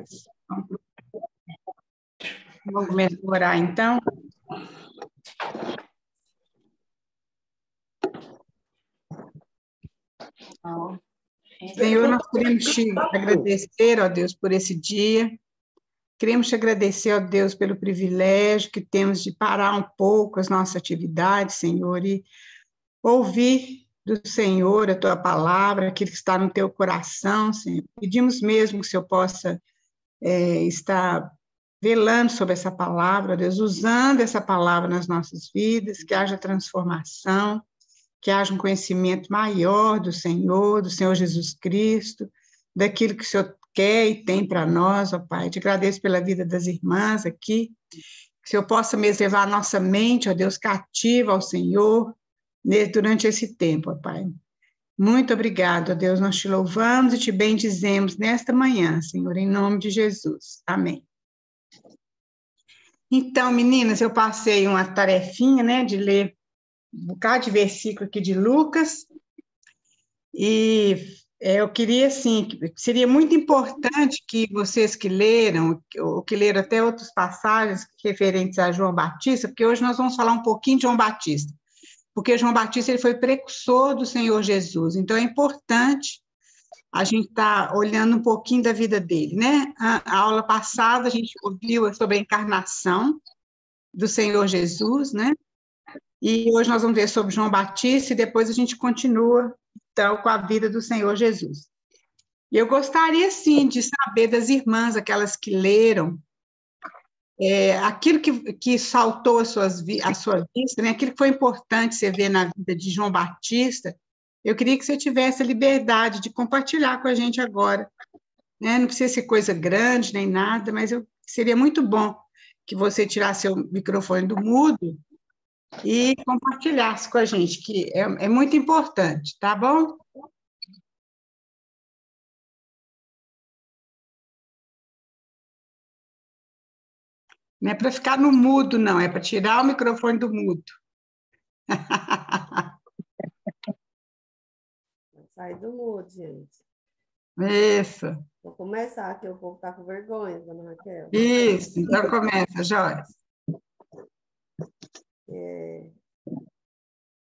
paz. Vamos começar a orar, então. Senhor, nós queremos te agradecer, ó Deus, por esse dia. Queremos te agradecer, ó Deus, pelo privilégio que temos de parar um pouco as nossas atividades, Senhor, e ouvir do Senhor a tua palavra, aquilo que está no teu coração, Senhor. Pedimos mesmo que o Senhor possa estar velando sobre essa palavra, ó Deus, usando essa palavra nas nossas vidas, que haja transformação, que haja um conhecimento maior do Senhor Jesus Cristo, daquilo que o Senhor quer e tem para nós, ó Pai. Te agradeço pela vida das irmãs aqui, que o Senhor possa mesmo levar a nossa mente, ó Deus, cativa ao Senhor, durante esse tempo, ó Pai. Muito obrigado, ó Deus, nós te louvamos e te bendizemos nesta manhã, Senhor, em nome de Jesus. Amém. Então, meninas, eu passei uma tarefinha, né, de ler um bocado de versículo aqui de Lucas, e eu queria, assim, seria muito importante que vocês que leram, ou que leram até outras passagens referentes a João Batista, porque hoje nós vamos falar um pouquinho de João Batista, porque João Batista ele foi precursor do Senhor Jesus, então é importante a gente estar olhando um pouquinho da vida dele, né? A aula passada a gente ouviu sobre a encarnação do Senhor Jesus, né? E hoje nós vamos ver sobre João Batista e depois a gente continua, então, com a vida do Senhor Jesus. E eu gostaria, sim, de saber das irmãs, aquelas que leram, aquilo que saltou a sua vista, né? Aquilo que foi importante você ver na vida de João Batista, eu queria que você tivesse a liberdade de compartilhar com a gente agora, né? Não precisa ser coisa grande nem nada, mas seria muito bom que você tirasse o microfone do mudo e compartilhasse com a gente, que é muito importante, tá bom? Não é para ficar no mudo, não, é para tirar o microfone do mudo. Sai do mudo, gente. Isso. Vou começar, que o povo está com vergonha, dona Raquel. Isso, então começa, Joyce.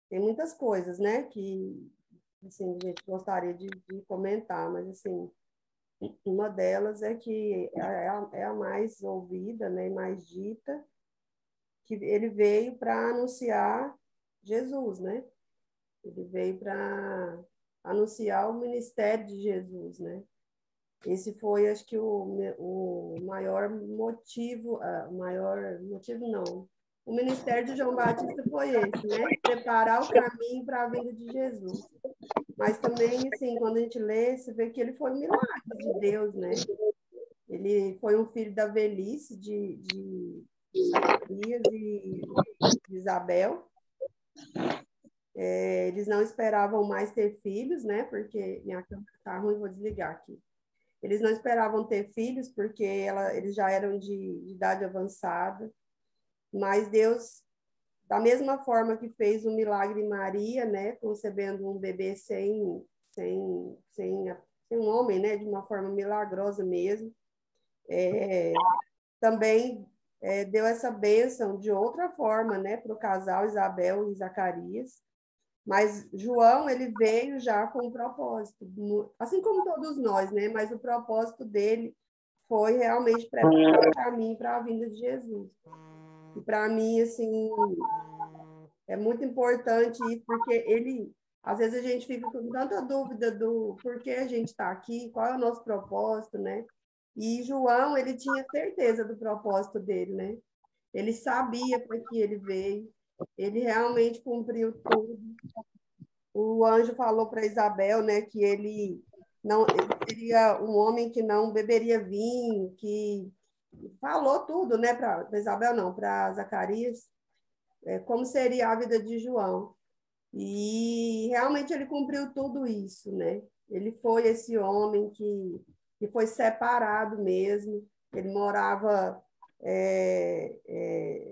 Tem muitas coisas, né, que assim, a gente gostaria de comentar, mas assim, uma delas é que é a mais ouvida, né, mais dita, que ele veio para anunciar Jesus, né? Ele veio para anunciar o ministério de Jesus, né? Esse foi, acho que, o maior motivo, não. O ministério de João Batista foi esse, né? Preparar o caminho para a vinda de Jesus. Mas também, assim, quando a gente lê, você vê que ele foi um milagre de Deus, né? Ele foi um filho da velhice de Zacarias e de Isabel. Eles não esperavam mais ter filhos, né? Porque minha câmera está ruim, vou desligar aqui. Eles não esperavam ter filhos porque eles já eram de idade avançada. Mas Deus, da mesma forma que fez o milagre em Maria, né? Concebendo um bebê sem um homem, né? De uma forma milagrosa mesmo. Também deu essa bênção de outra forma, né? Para o casal Isabel e Zacarias. Mas João, ele veio já com um propósito, assim como todos nós, né? Mas o propósito dele foi realmente preparar o caminho para a vinda de Jesus. E para mim, assim, é muito importante isso, porque às vezes a gente fica com tanta dúvida do porquê a gente está aqui, qual é o nosso propósito, né? E João, ele tinha certeza do propósito dele, né? Ele sabia para que ele veio, ele realmente cumpriu tudo. O anjo falou para Isabel, né, que ele seria um homem que não beberia vinho, que falou tudo, né, para Isabel não, para Zacarias, como seria a vida de João. E realmente ele cumpriu tudo isso, né? Ele foi esse homem que foi separado mesmo. Ele morava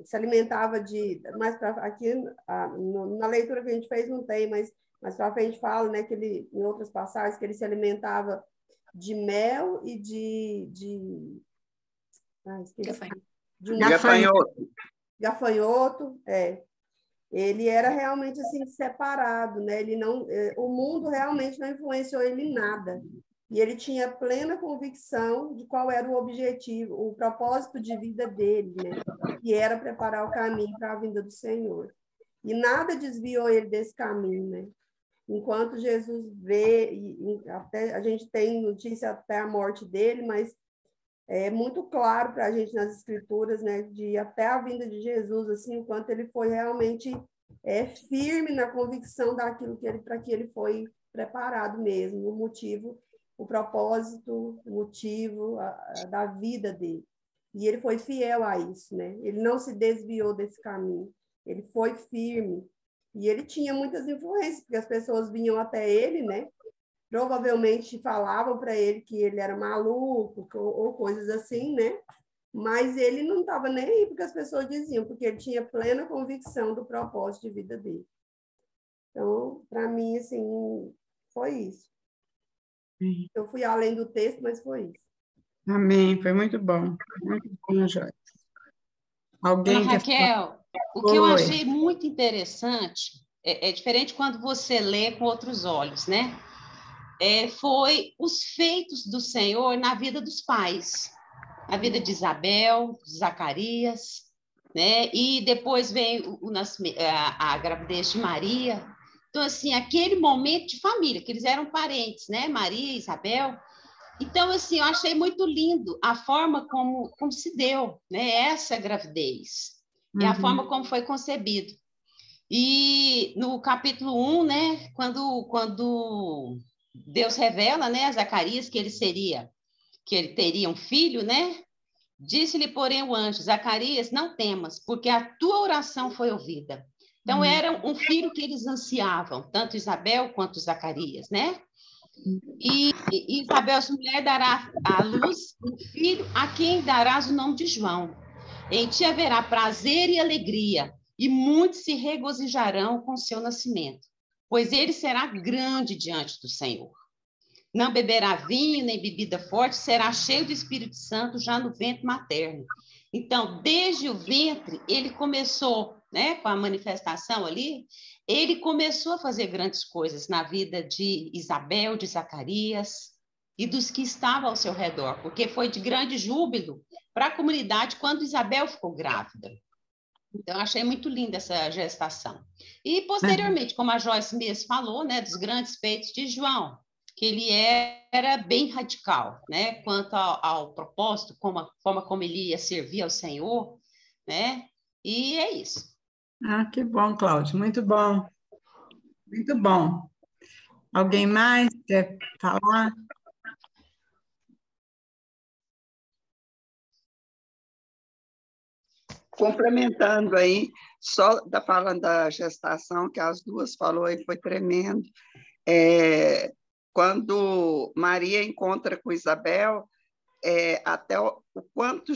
se alimentava mais para aqui na leitura que a gente fez não tem, mas mais para frente fala, né, que ele, em outras passagens, que ele se alimentava de mel e de Esqueci. Gafanhoto. Gafanhoto, ele era realmente assim separado, né? Ele não, o mundo realmente não influenciou ele em nada. E ele tinha plena convicção de qual era o objetivo, o propósito de vida dele, né? Que era preparar o caminho para a vinda do Senhor. E nada desviou ele desse caminho, né? Enquanto Jesus vê, e até, a gente tem notícia até a morte dele, mas é muito claro para a gente nas escrituras, né, de até a vinda de Jesus, assim, o quanto ele foi realmente firme na convicção daquilo que ele, para que ele foi preparado mesmo, o motivo, o propósito, o motivo da vida dele. E ele foi fiel a isso, né? Ele não se desviou desse caminho, ele foi firme. E ele tinha muitas influências, porque as pessoas vinham até ele, né? Provavelmente falavam para ele que ele era maluco ou coisas assim, né? Mas ele não estava nem aí porque as pessoas diziam, porque ele tinha plena convicção do propósito de vida dele. Então, para mim, assim, foi isso. Eu fui além do texto, mas foi isso. Amém, foi muito bom, Joyce. Alguém Dona quer falar? Raquel, o que eu achei muito interessante é diferente quando você lê com outros olhos, né? Foi os feitos do Senhor na vida dos pais, na vida de Isabel, de Zacarias, né? E depois vem a gravidez de Maria. Então, assim, aquele momento de família, que eles eram parentes, né? Maria e Isabel. Então, assim, eu achei muito lindo a forma como se deu, né? Essa gravidez. E a forma como foi concebido. E no capítulo 1, né? Quando Deus revela, né, a Zacarias que ele teria um filho, né? Disse-lhe, porém, o anjo: Zacarias, não temas, porque a tua oração foi ouvida. Então, era um filho que eles ansiavam, tanto Isabel quanto Zacarias, né? E Isabel, sua mulher, dará à luz um filho, a quem darás o nome de João. Em ti haverá prazer e alegria, e muitos se regozijarão com seu nascimento, pois ele será grande diante do Senhor. Não beberá vinho nem bebida forte, será cheio do Espírito Santo já no ventre materno. Então, desde o ventre, ele começou, né, com a manifestação ali, ele começou a fazer grandes coisas na vida de Isabel, de Zacarias e dos que estavam ao seu redor, porque foi de grande júbilo para a comunidade quando Isabel ficou grávida. Então, eu achei muito linda essa gestação. E, posteriormente, como a Joyce mesmo falou, né, dos grandes feitos de João, que ele era bem radical, né, quanto ao propósito, a forma como ele ia servir ao Senhor, né, e é isso. Que bom, Cláudia, muito bom, muito bom. Alguém mais quer falar? Complementando aí, só falando da gestação, que as duas falou aí, foi tremendo. Quando Maria encontra com Isabel, até o quanto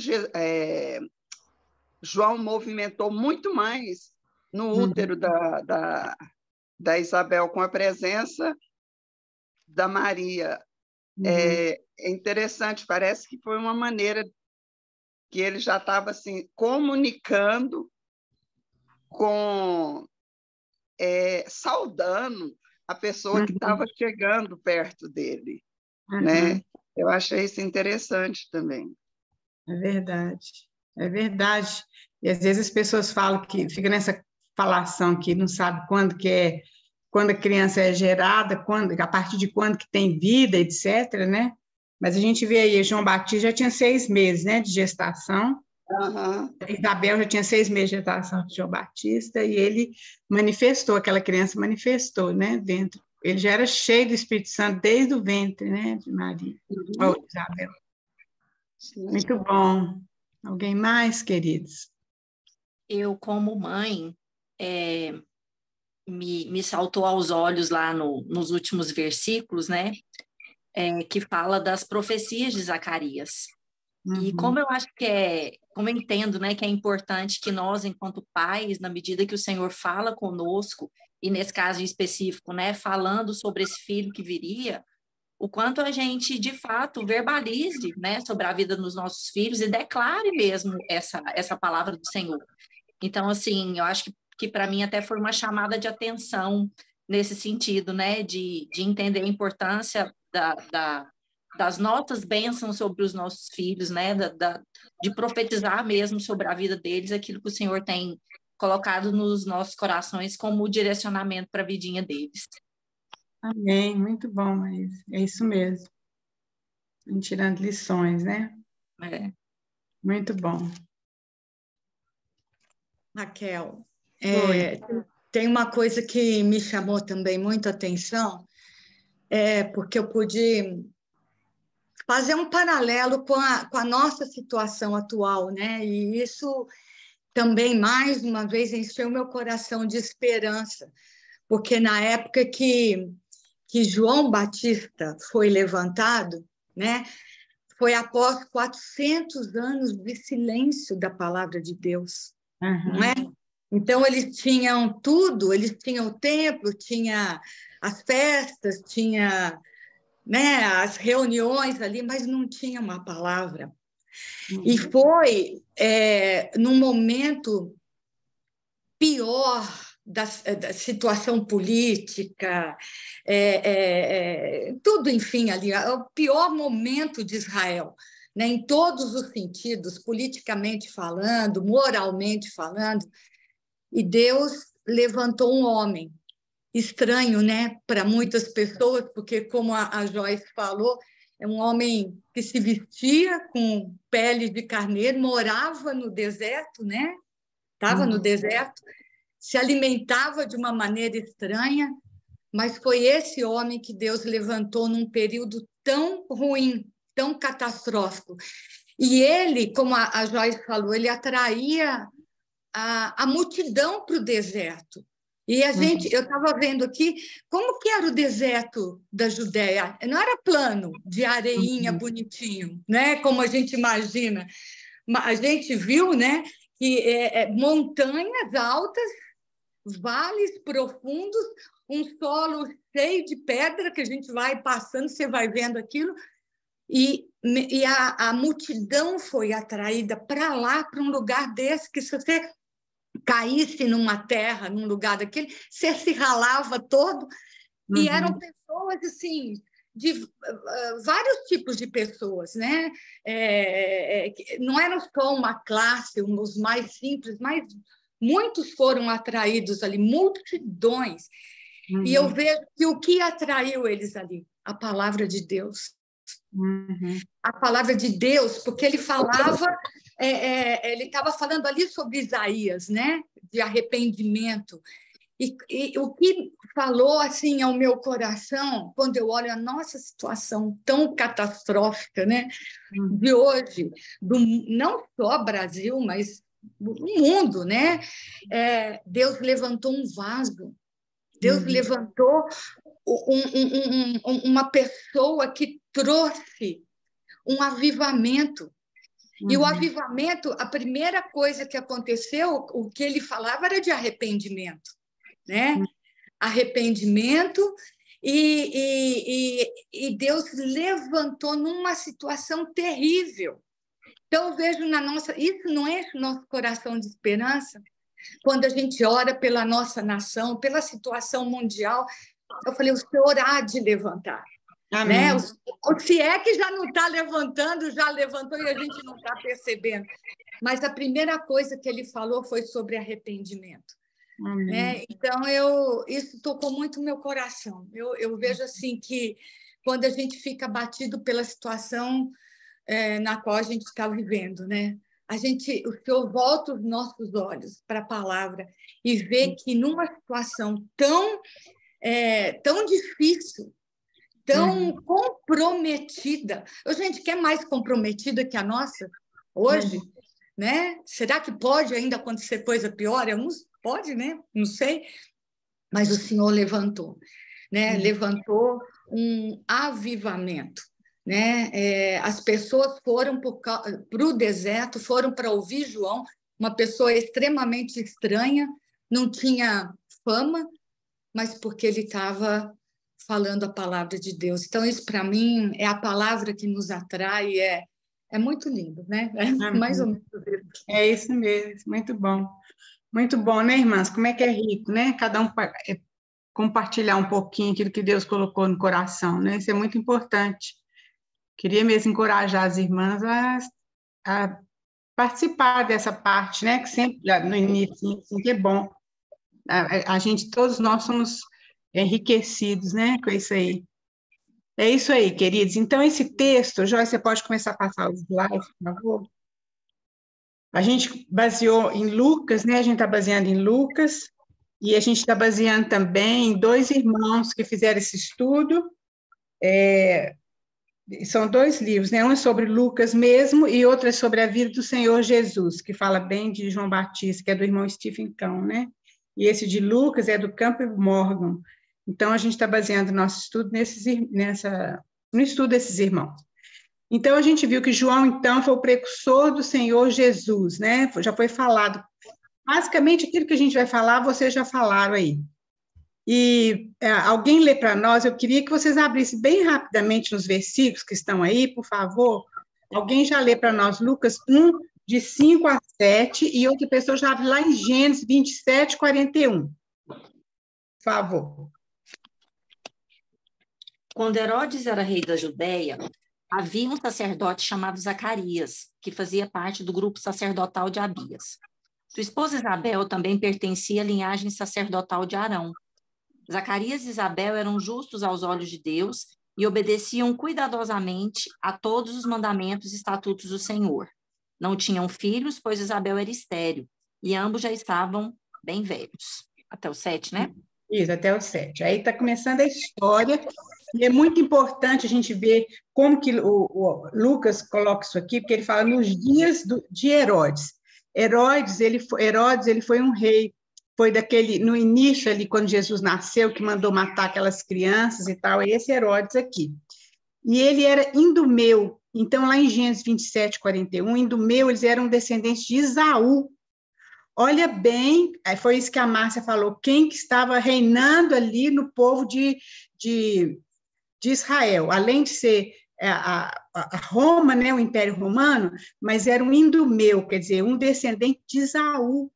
João movimentou muito mais no útero da Isabel com a presença da Maria. É interessante, parece que foi uma maneira que ele já estava assim, comunicando saudando a pessoa que estava chegando perto dele, né? Eu achei isso interessante também. É verdade, é verdade. E às vezes as pessoas falam que fica nessa falação que não sabe quando a criança é gerada, a partir de quando que tem vida, etc., né? Mas a gente vê aí, João Batista já tinha 6 meses, né, de gestação. Isabel já tinha 6 meses de gestação de João Batista, e ele aquela criança manifestou, né, dentro. Ele já era cheio do Espírito Santo desde o ventre, né, de Maria, ou Isabel. Muito bom. Alguém mais, queridos? Eu, como mãe, me saltou aos olhos lá nos últimos versículos, né, que fala das profecias de Zacarias. E como eu acho como eu entendo, né, que é importante que nós, enquanto pais, na medida que o Senhor fala conosco, e nesse caso em específico, né, falando sobre esse filho que viria, o quanto a gente, de fato, verbalize, né, sobre a vida dos nossos filhos e declare mesmo essa palavra do Senhor. Então, assim, eu acho que para mim até foi uma chamada de atenção nesse sentido, né, de entender a importância das nossas bênçãos sobre os nossos filhos, né, de profetizar mesmo sobre a vida deles, aquilo que o Senhor tem colocado nos nossos corações como direcionamento para a vidinha deles. Amém, muito bom, mas é isso mesmo. Tirando lições, né? É. Muito bom. Raquel, tem uma coisa que me chamou também muito a atenção, porque eu pude fazer um paralelo com a nossa situação atual, né? E isso também, mais uma vez, encheu meu coração de esperança, porque na época que João Batista foi levantado, né? Foi após 400 anos de silêncio da palavra de Deus, não é? Então, eles tinham tudo, eles tinham o templo, tinha as festas, tinha, né, as reuniões ali, mas não tinha uma palavra. E foi num momento pior da situação política, tudo, enfim, ali, o pior momento de Israel, né, em todos os sentidos, politicamente falando, moralmente falando, e Deus levantou um homem estranho, né, para muitas pessoas, porque, como a Joyce falou, é um homem que se vestia com pele de carneiro, morava no deserto, né? Estava no deserto, se alimentava de uma maneira estranha, mas foi esse homem que Deus levantou num período tão ruim, tão catastrófico. E ele, como a Joyce falou, ele atraía a multidão para o deserto. E eu estava vendo aqui como que era o deserto da Judéia. Não era plano, de areinha bonitinho, né? Como a gente imagina. A gente viu, né, que montanhas altas, vales profundos, um solo cheio de pedra que a gente vai passando, você vai vendo aquilo, e a multidão foi atraída para lá, para um lugar desse, que se você caísse numa terra, num lugar daquele, você se ralava todo, e eram pessoas assim, de vários tipos de pessoas, né? Não era só uma classe, os mais simples, mas muitos foram atraídos ali, multidões. E eu vejo que o que atraiu eles ali? A palavra de Deus. A palavra de Deus, porque ele falava, ele estava falando ali sobre Isaías, né? De arrependimento. E o que falou assim ao meu coração, quando eu olho a nossa situação tão catastrófica, né? De hoje, não só Brasil, mas o mundo, né? Deus levantou um vaso, Deus levantou uma pessoa que trouxe um avivamento. E o avivamento, a primeira coisa que aconteceu, o que ele falava era de arrependimento, né? Arrependimento, e Deus levantou numa situação terrível. Então, eu vejo isso não enche o nosso coração de esperança? Quando a gente ora pela nossa nação, pela situação mundial, eu falei, o Senhor há de levantar. Né? Se é que já não está levantando, já levantou e a gente não está percebendo. Mas a primeira coisa que ele falou foi sobre arrependimento. Né? Então, isso tocou muito o meu coração. Eu vejo assim que quando a gente fica abatido pela situação na qual a gente está vivendo, né? O Senhor volta os nossos olhos para a palavra e vê que numa situação tão difícil, tão comprometida, a gente quer mais comprometida que a nossa hoje, né? Será que pode ainda acontecer coisa pior? Pode, né? Não sei. Mas o Senhor levantou, né? Levantou um avivamento. Né? As pessoas foram para o deserto, foram para ouvir João, uma pessoa extremamente estranha, não tinha fama, mas porque ele estava falando a palavra de Deus. Então, isso, para mim, é a palavra que nos atrai, é muito lindo, né? Mais ou menos isso. É isso mesmo, muito bom. Muito bom, né, irmãs? Como é que é rico, né? Cada um compartilhar um pouquinho aquilo que Deus colocou no coração, né? Isso é muito importante. Queria mesmo encorajar as irmãs a participar dessa parte, né? Que sempre, no início, assim, que é bom. A gente, todos nós somos enriquecidos, né? Com isso aí. É isso aí, queridos. Então, esse texto, Joyce, você pode começar a passar os slides, por favor? A gente baseou em Lucas, né? A gente está baseando em Lucas, e a gente está baseando também em 2 irmãos que fizeram esse estudo. São 2 livros, né? Um é sobre Lucas mesmo, e outro é sobre a vida do Senhor Jesus, que fala bem de João Batista, que é do irmão Stephen Cão, né? E esse de Lucas é do Campbell Morgan. Então, a gente está baseando nosso estudo no estudo desses irmãos. Então, a gente viu que João, então, foi o precursor do Senhor Jesus, né? Já foi falado. Basicamente, aquilo que a gente vai falar, vocês já falaram aí. E alguém lê para nós, eu queria que vocês abrissem bem rapidamente nos versículos que estão aí, por favor. Alguém já lê para nós Lucas 1, de 5 a 7, e outra pessoa já abre lá em Gênesis 27, 41. Por favor. Quando Herodes era rei da Judéia, havia um sacerdote chamado Zacarias, que fazia parte do grupo sacerdotal de Abias. Sua esposa Isabel também pertencia à linhagem sacerdotal de Arão. Zacarias e Isabel eram justos aos olhos de Deus e obedeciam cuidadosamente a todos os mandamentos e estatutos do Senhor. Não tinham filhos, pois Isabel era estéril, e ambos já estavam bem velhos. Até o 7, né? Isso, até o 7. Aí está começando a história, e é muito importante a gente ver como que o Lucas coloca isso aqui, porque ele fala nos dias de Herodes. Herodes, ele foi um rei, foi no início ali, quando Jesus nasceu, que mandou matar aquelas crianças e tal, é esse Herodes aqui. E ele era indumeu. Então, lá em Gênesis 27, 41, indumeu, eles eram descendentes de Esaú. Olha bem, foi isso que a Márcia falou, quem que estava reinando ali no povo de Israel, além de ser a Roma, né, o Império Romano, mas era um indumeu, quer dizer, um descendente de Esaú.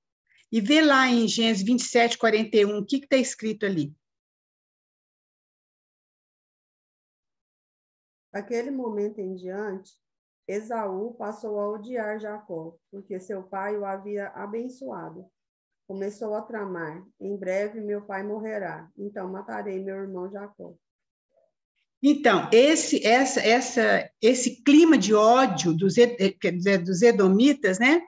E vê lá em Gênesis 27, 41, o que está escrito ali? Daquele momento em diante, Esaú passou a odiar Jacó, porque seu pai o havia abençoado. Começou a tramar: em breve meu pai morrerá, então matarei meu irmão Jacó. Então, esse clima de ódio dos edomitas, né,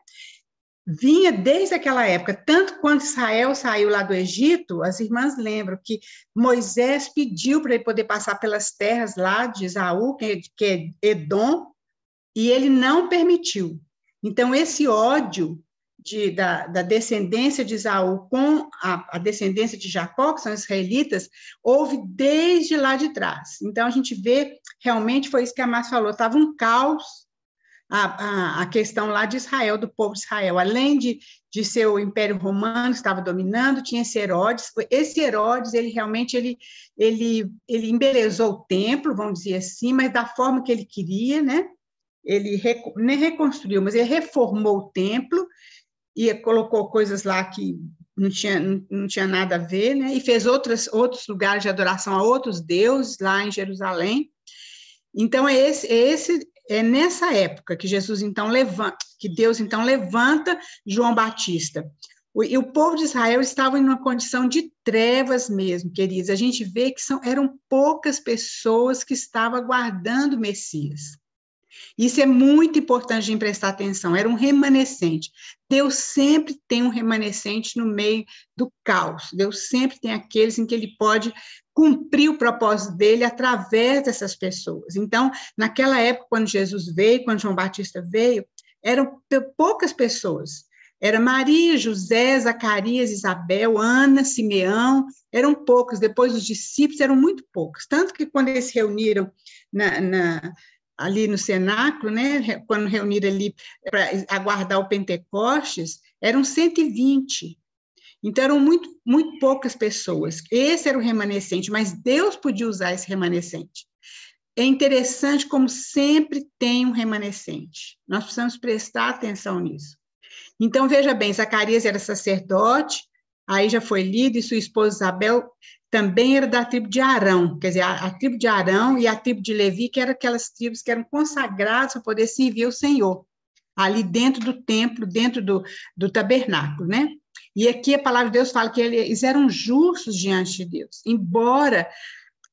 vinha desde aquela época, tanto quando Israel saiu lá do Egito, as irmãs lembram que Moisés pediu para ele poder passar pelas terras lá de Esaú, que é Edom, e ele não permitiu. Então, esse ódio da descendência de Esaú com a descendência de Jacó, que são israelitas, houve desde lá de trás. Então, a gente vê, realmente, foi isso que a Márcia falou, estava um caos a questão lá de Israel, do povo de Israel. Além de ser o Império Romano que estava dominando, tinha esse Herodes. Esse Herodes, ele realmente ele embelezou o templo, vamos dizer assim, mas da forma que ele queria, né? Ele nem reconstruiu, mas ele reformou o templo e colocou coisas lá que não tinha nada a ver, né? E fez outros lugares de adoração a outros deuses lá em Jerusalém. Então, é nessa época que Deus então levanta João Batista. E o povo de Israel estava em uma condição de trevas mesmo, queridos. A gente vê que eram poucas pessoas que estavam aguardando o Messias. Isso é muito importante de prestar atenção, era um remanescente. Deus sempre tem um remanescente no meio do caos, Deus sempre tem aqueles em que ele pode cumprir o propósito dele através dessas pessoas. Então, naquela época, quando Jesus veio, quando João Batista veio, eram poucas pessoas. Era Maria, José, Zacarias, Isabel, Ana, Simeão, eram poucos. Depois, os discípulos eram muito poucos. Tanto que, quando eles se reuniram ali no cenáculo, né, quando reuniram ali para aguardar o Pentecostes, eram 120. Então, eram muito, muito poucas pessoas. Esse era o remanescente, mas Deus podia usar esse remanescente. É interessante como sempre tem um remanescente. Nós precisamos prestar atenção nisso. Então, veja bem, Zacarias era sacerdote, aí já foi lido, e sua esposa Isabel também era da tribo de Arão, quer dizer, a tribo de Arão e a tribo de Levi, que eram aquelas tribos que eram consagradas para poder servir o Senhor, ali dentro do templo, dentro do tabernáculo, né? E aqui a palavra de Deus fala que eles eram justos diante de Deus, embora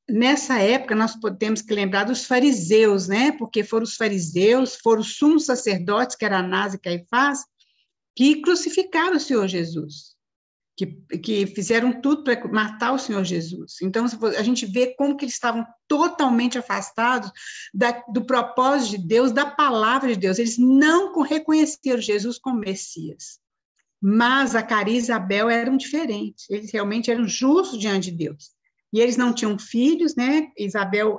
nessa época nós temos que lembrar dos fariseus, né? Porque foram os fariseus, foram os sumos sacerdotes, que era Anás e Caifás, que crucificaram o Senhor Jesus, que fizeram tudo para matar o Senhor Jesus. Então, a gente vê como que eles estavam totalmente afastados do propósito de Deus, da palavra de Deus. Eles não reconheceram Jesus como Messias. Mas Zacarias e Isabel eram diferentes. Eles realmente eram justos diante de Deus. E eles não tinham filhos, né? Isabel,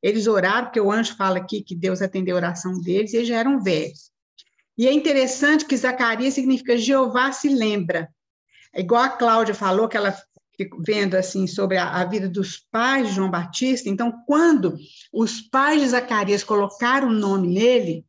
eles oraram, porque o anjo fala aqui que Deus atendeu a oração deles, e eles já eram velhos. E é interessante que Zacarias significa Jeová se lembra. É igual a Cláudia falou, que ela ficou vendo assim, sobre a vida dos pais de João Batista. Então, quando os pais de Zacarias colocaram o nome nele,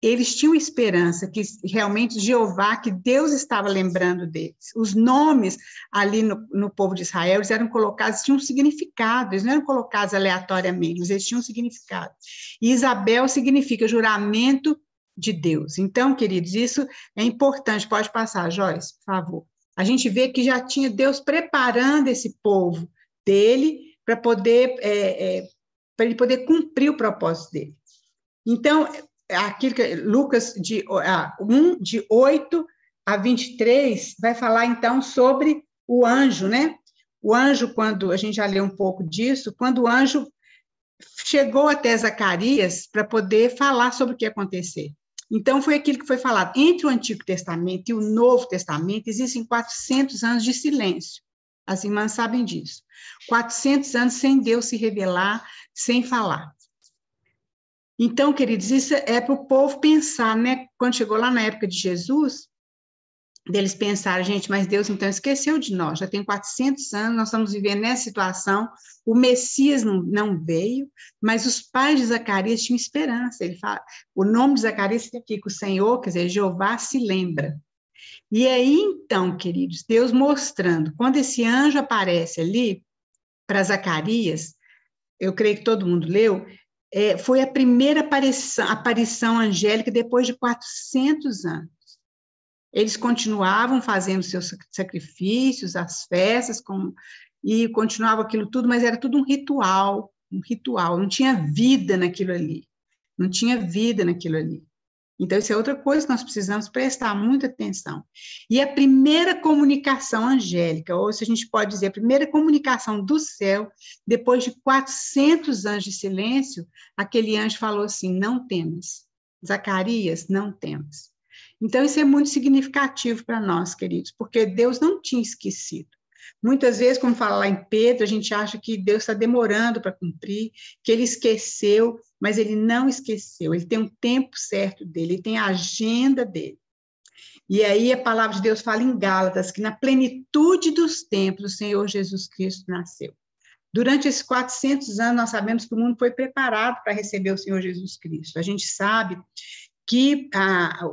eles tinham esperança que realmente Jeová, que Deus estava lembrando deles. Os nomes ali no povo de Israel, eles eram colocados, tinham um significado, eles não eram colocados aleatoriamente, mas eles tinham um significado. E Isabel significa juramento de Deus. Então, queridos, isso é importante. Pode passar, Joyce, por favor. A gente vê que já tinha Deus preparando esse povo dele para ele poder cumprir o propósito dele. Então, aquilo que Lucas 1, de 8 a 23, vai falar então sobre o anjo, né? O anjo, quando a gente já leu um pouco disso, quando o anjo chegou até Zacarias para poder falar sobre o que ia acontecer. Então, foi aquilo que foi falado. Entre o Antigo Testamento e o Novo Testamento, existem 400 anos de silêncio. As irmãs sabem disso. 400 anos sem Deus se revelar, sem falar. Então, queridos, isso é para o povo pensar, né? Quando chegou lá na época de Jesus, deles pensaram, gente, mas Deus então esqueceu de nós, já tem 400 anos, nós estamos vivendo nessa situação, o Messias não veio, mas os pais de Zacarias tinham esperança. Ele fala, o nome de Zacarias significa o Senhor, quer dizer, Jeová se lembra. E aí, então, queridos, Deus mostrando, quando esse anjo aparece ali para Zacarias, eu creio que todo mundo leu, foi a primeira aparição angélica depois de 400 anos. Eles continuavam fazendo seus sacrifícios, as festas, e continuava aquilo tudo, mas era tudo um ritual, não tinha vida naquilo ali, Então, isso é outra coisa que nós precisamos prestar muita atenção. E a primeira comunicação angélica, ou se a gente pode dizer, a primeira comunicação do céu, depois de 400 anos de silêncio, aquele anjo falou assim, não temas, Zacarias, não temas. Então, isso é muito significativo para nós, queridos, porque Deus não tinha esquecido. Muitas vezes, como fala lá em Pedro, a gente acha que Deus está demorando para cumprir, que ele esqueceu, mas ele não esqueceu, ele tem um tempo certo dele, ele tem a agenda dele. E aí a palavra de Deus fala em Gálatas, que na plenitude dos tempos o Senhor Jesus Cristo nasceu. Durante esses 400 anos, nós sabemos que o mundo foi preparado para receber o Senhor Jesus Cristo. A gente sabe que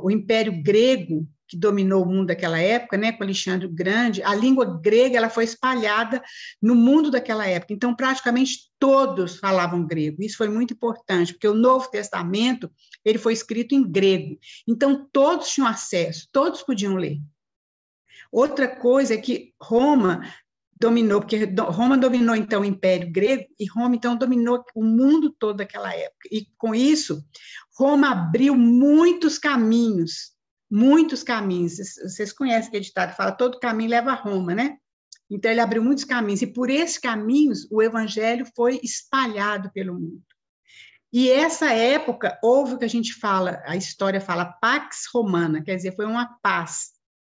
o Império Grego, que dominou o mundo daquela época, né, com Alexandre o Grande, a língua grega ela foi espalhada no mundo daquela época. Então, praticamente todos falavam grego. Isso foi muito importante, porque o Novo Testamento ele foi escrito em grego. Então, todos tinham acesso, todos podiam ler. Outra coisa é que Roma dominou, porque Roma dominou, então, o Império Grego, e Roma, então, dominou o mundo todo daquela época. E, com isso, Roma abriu muitos caminhos. Vocês conhecem aquele ditado que fala, todo caminho leva a Roma, né? Então, ele abriu muitos caminhos, e por esses caminhos, o evangelho foi espalhado pelo mundo. E essa época, houve o que a gente fala, a história fala, Pax Romana, quer dizer, foi uma paz,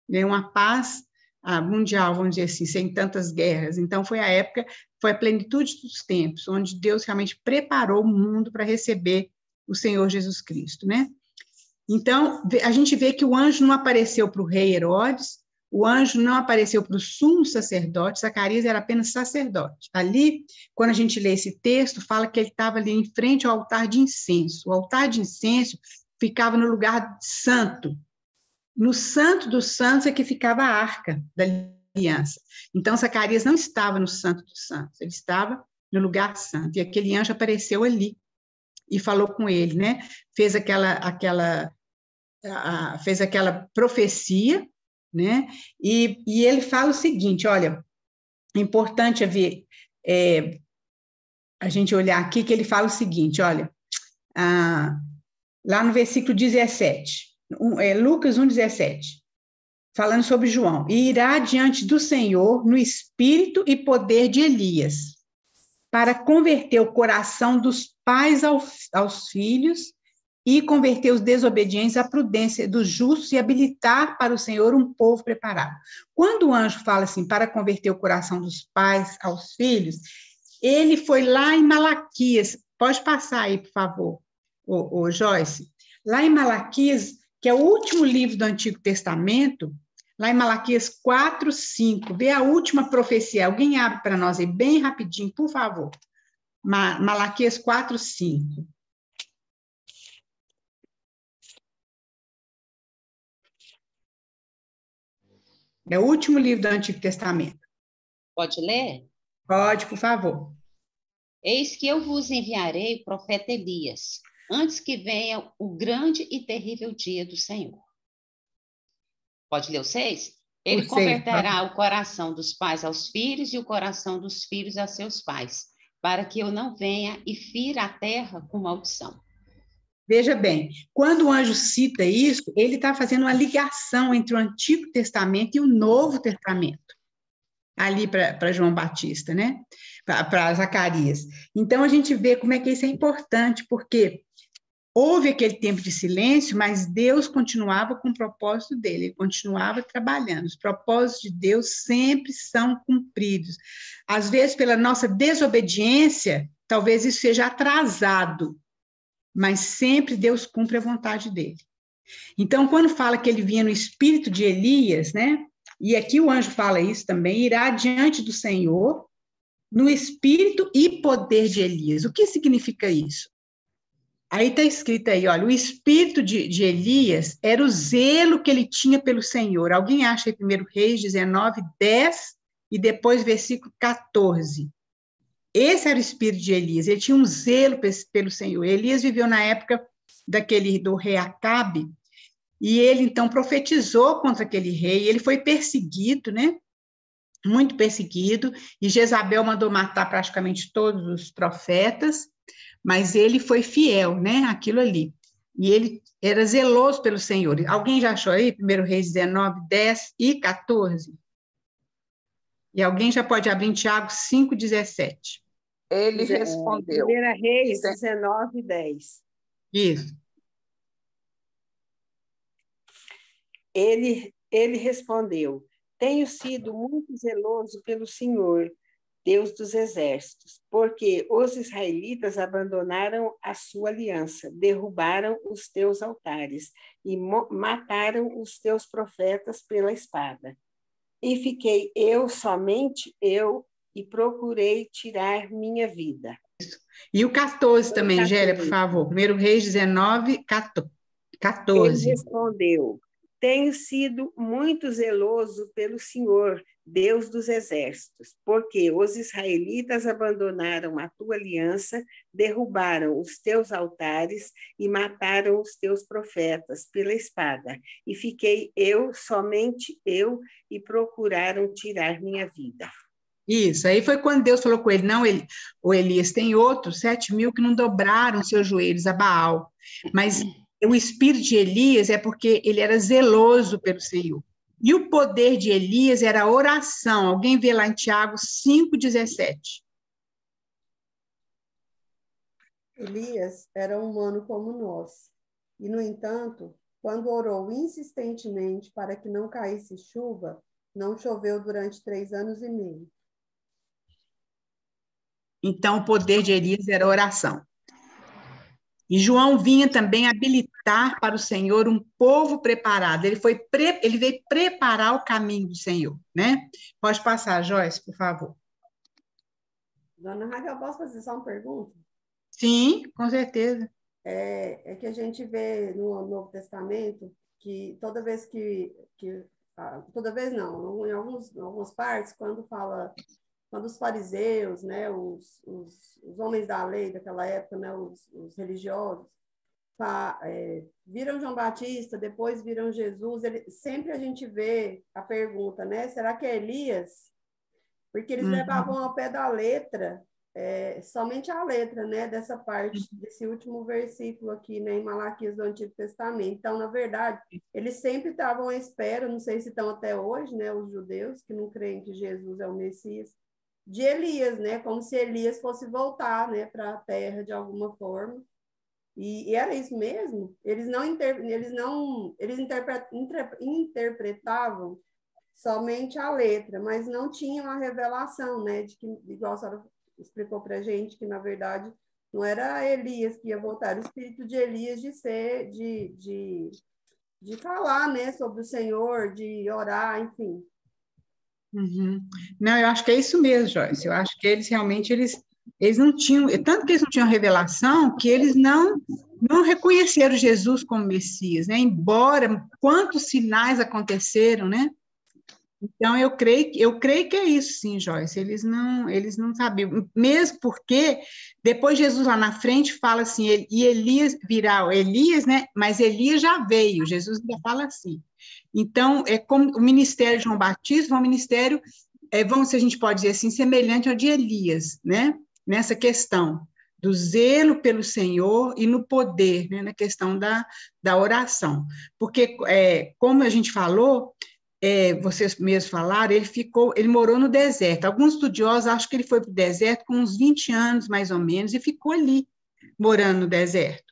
né? Uma paz mundial, vamos dizer assim, sem tantas guerras. Então, foi a época, foi a plenitude dos tempos, onde Deus realmente preparou o mundo para receber o Senhor Jesus Cristo, né? Então, a gente vê que o anjo não apareceu para o rei Herodes, o anjo não apareceu para o sumo sacerdote, Zacarias era apenas sacerdote. Ali, quando a gente lê esse texto, fala que ele estava ali em frente ao altar de incenso. O altar de incenso ficava no lugar santo. No Santo dos Santos é que ficava a arca da aliança. Então, Zacarias não estava no Santo dos Santos, ele estava no lugar santo. E aquele anjo apareceu ali e falou com ele, né? Fez aquela profecia, né? E ele fala o seguinte, olha, é importante ver, a gente olhar aqui, que ele fala o seguinte, olha, lá no versículo 17, Lucas 1,17, falando sobre João, e irá diante do Senhor no espírito e poder de Elias, para converter o coração dos pais aos filhos e converter os desobedientes à prudência dos justos e habilitar para o Senhor um povo preparado. Quando o anjo fala assim, para converter o coração dos pais aos filhos, ele foi lá em Malaquias, pode passar aí, por favor, ô Joyce, lá em Malaquias, que é o último livro do Antigo Testamento, lá em Malaquias 4:5, vê a última profecia, alguém abre para nós aí, bem rapidinho, por favor, Malaquias 4:5. É o último livro do Antigo Testamento. Pode ler? Pode, por favor. Eis que eu vos enviarei o profeta Elias, antes que venha o grande e terrível dia do Senhor. Pode ler o 6? Ele converterá o coração dos pais aos filhos e o coração dos filhos a seus pais, para que eu não venha e fira a terra com maldição. Veja bem, quando o anjo cita isso, ele está fazendo uma ligação entre o Antigo Testamento e o Novo Testamento, ali para João Batista, né? Para Zacarias. Então, a gente vê como é que isso é importante, porque houve aquele tempo de silêncio, mas Deus continuava com o propósito dele, ele continuava trabalhando. Os propósitos de Deus sempre são cumpridos. Às vezes, pela nossa desobediência, talvez isso seja atrasado, mas sempre Deus cumpre a vontade dele. Então, quando fala que ele vinha no espírito de Elias, né? E aqui o anjo fala isso também, irá diante do Senhor no espírito e poder de Elias. O que significa isso? Aí está escrito aí, olha, o espírito de Elias era o zelo que ele tinha pelo Senhor. Alguém acha aí 1 Reis 19:10 e depois versículo 14. Esse era o espírito de Elias, ele tinha um zelo pelo Senhor. Elias viveu na época do rei Acabe, e ele então profetizou contra aquele rei, ele foi perseguido, né? Muito perseguido, e Jezabel mandou matar praticamente todos os profetas, mas ele foi fiel, né? Aquilo ali. E ele era zeloso pelo Senhor. Alguém já achou aí? 1 Reis 19:10 e 14? E alguém já pode abrir em Tiago 5:17. Ele respondeu. 1 Reis 19:10. Isso. Ele respondeu: tenho sido muito zeloso pelo Senhor, Deus dos exércitos, porque os israelitas abandonaram a sua aliança, derrubaram os teus altares e mataram os teus profetas pela espada. E fiquei somente eu, e procurei tirar minha vida. E o 14 também, Gélia, por favor. 1 Reis 19:14. Ele respondeu: tenho sido muito zeloso pelo Senhor, Deus dos exércitos, porque os israelitas abandonaram a tua aliança, derrubaram os teus altares e mataram os teus profetas pela espada. E fiquei somente eu, e procuraram tirar minha vida. Isso, aí foi quando Deus falou com ele, não, o Elias, tem outros 7.000 que não dobraram seus joelhos a Baal, mas o espírito de Elias é porque ele era zeloso pelo Senhor. E o poder de Elias era a oração. Alguém vê lá em Tiago 5:17. Elias era humano como nós. E, no entanto, quando orou insistentemente para que não caísse chuva, não choveu durante 3 anos e meio. Então, o poder de Elias era a oração. E João vinha também habilitar levantar para o Senhor um povo preparado. Ele veio preparar o caminho do Senhor, né? Pode passar, Joyce, por favor. Dona Raquel, posso fazer só uma pergunta? Sim, com certeza. É que a gente vê no Novo Testamento que toda vez toda vez não, em algumas partes, quando os fariseus, né, os homens da lei daquela época, né, os religiosos, viram João Batista, depois viram Jesus, sempre a gente vê a pergunta, né, será que é Elias? Porque eles levavam ao pé da letra, somente a letra, né, dessa parte, desse último versículo aqui, né, em Malaquias do Antigo Testamento. Então, na verdade, eles sempre estavam à espera, não sei se estão até hoje, né, os judeus que não creem que Jesus é o Messias, de Elias, né, como se Elias fosse voltar, né, para a terra de alguma forma. E era isso mesmo? Eles interpretavam somente a letra, mas não tinham a revelação, né, de que, igual a senhora explicou para a gente, que na verdade não era Elias que ia voltar, era o espírito de Elias de falar, né, sobre o Senhor, de orar, enfim. Não, eu acho que é isso mesmo, Joyce. Eu acho que eles realmente eles não tinham, tanto que eles não tinham revelação, que eles não reconheceram Jesus como Messias, né? Embora quantos sinais aconteceram, né? Então, eu creio que é isso, sim, Joyce. Eles não sabiam. Mesmo porque depois Jesus lá na frente fala assim, e Elias virá, Elias, né? Mas Elias já veio, Jesus ainda fala assim. Então, é como o ministério de João Batista, foi um ministério, vamos, se a gente pode dizer assim, semelhante ao de Elias, né? Nessa questão do zelo pelo Senhor e no poder, né? Na questão da oração. Porque, como a gente falou, vocês mesmos falaram, ele morou no deserto. Alguns estudiosos acham que ele foi para o deserto com uns 20 anos, mais ou menos, e ficou ali, morando no deserto.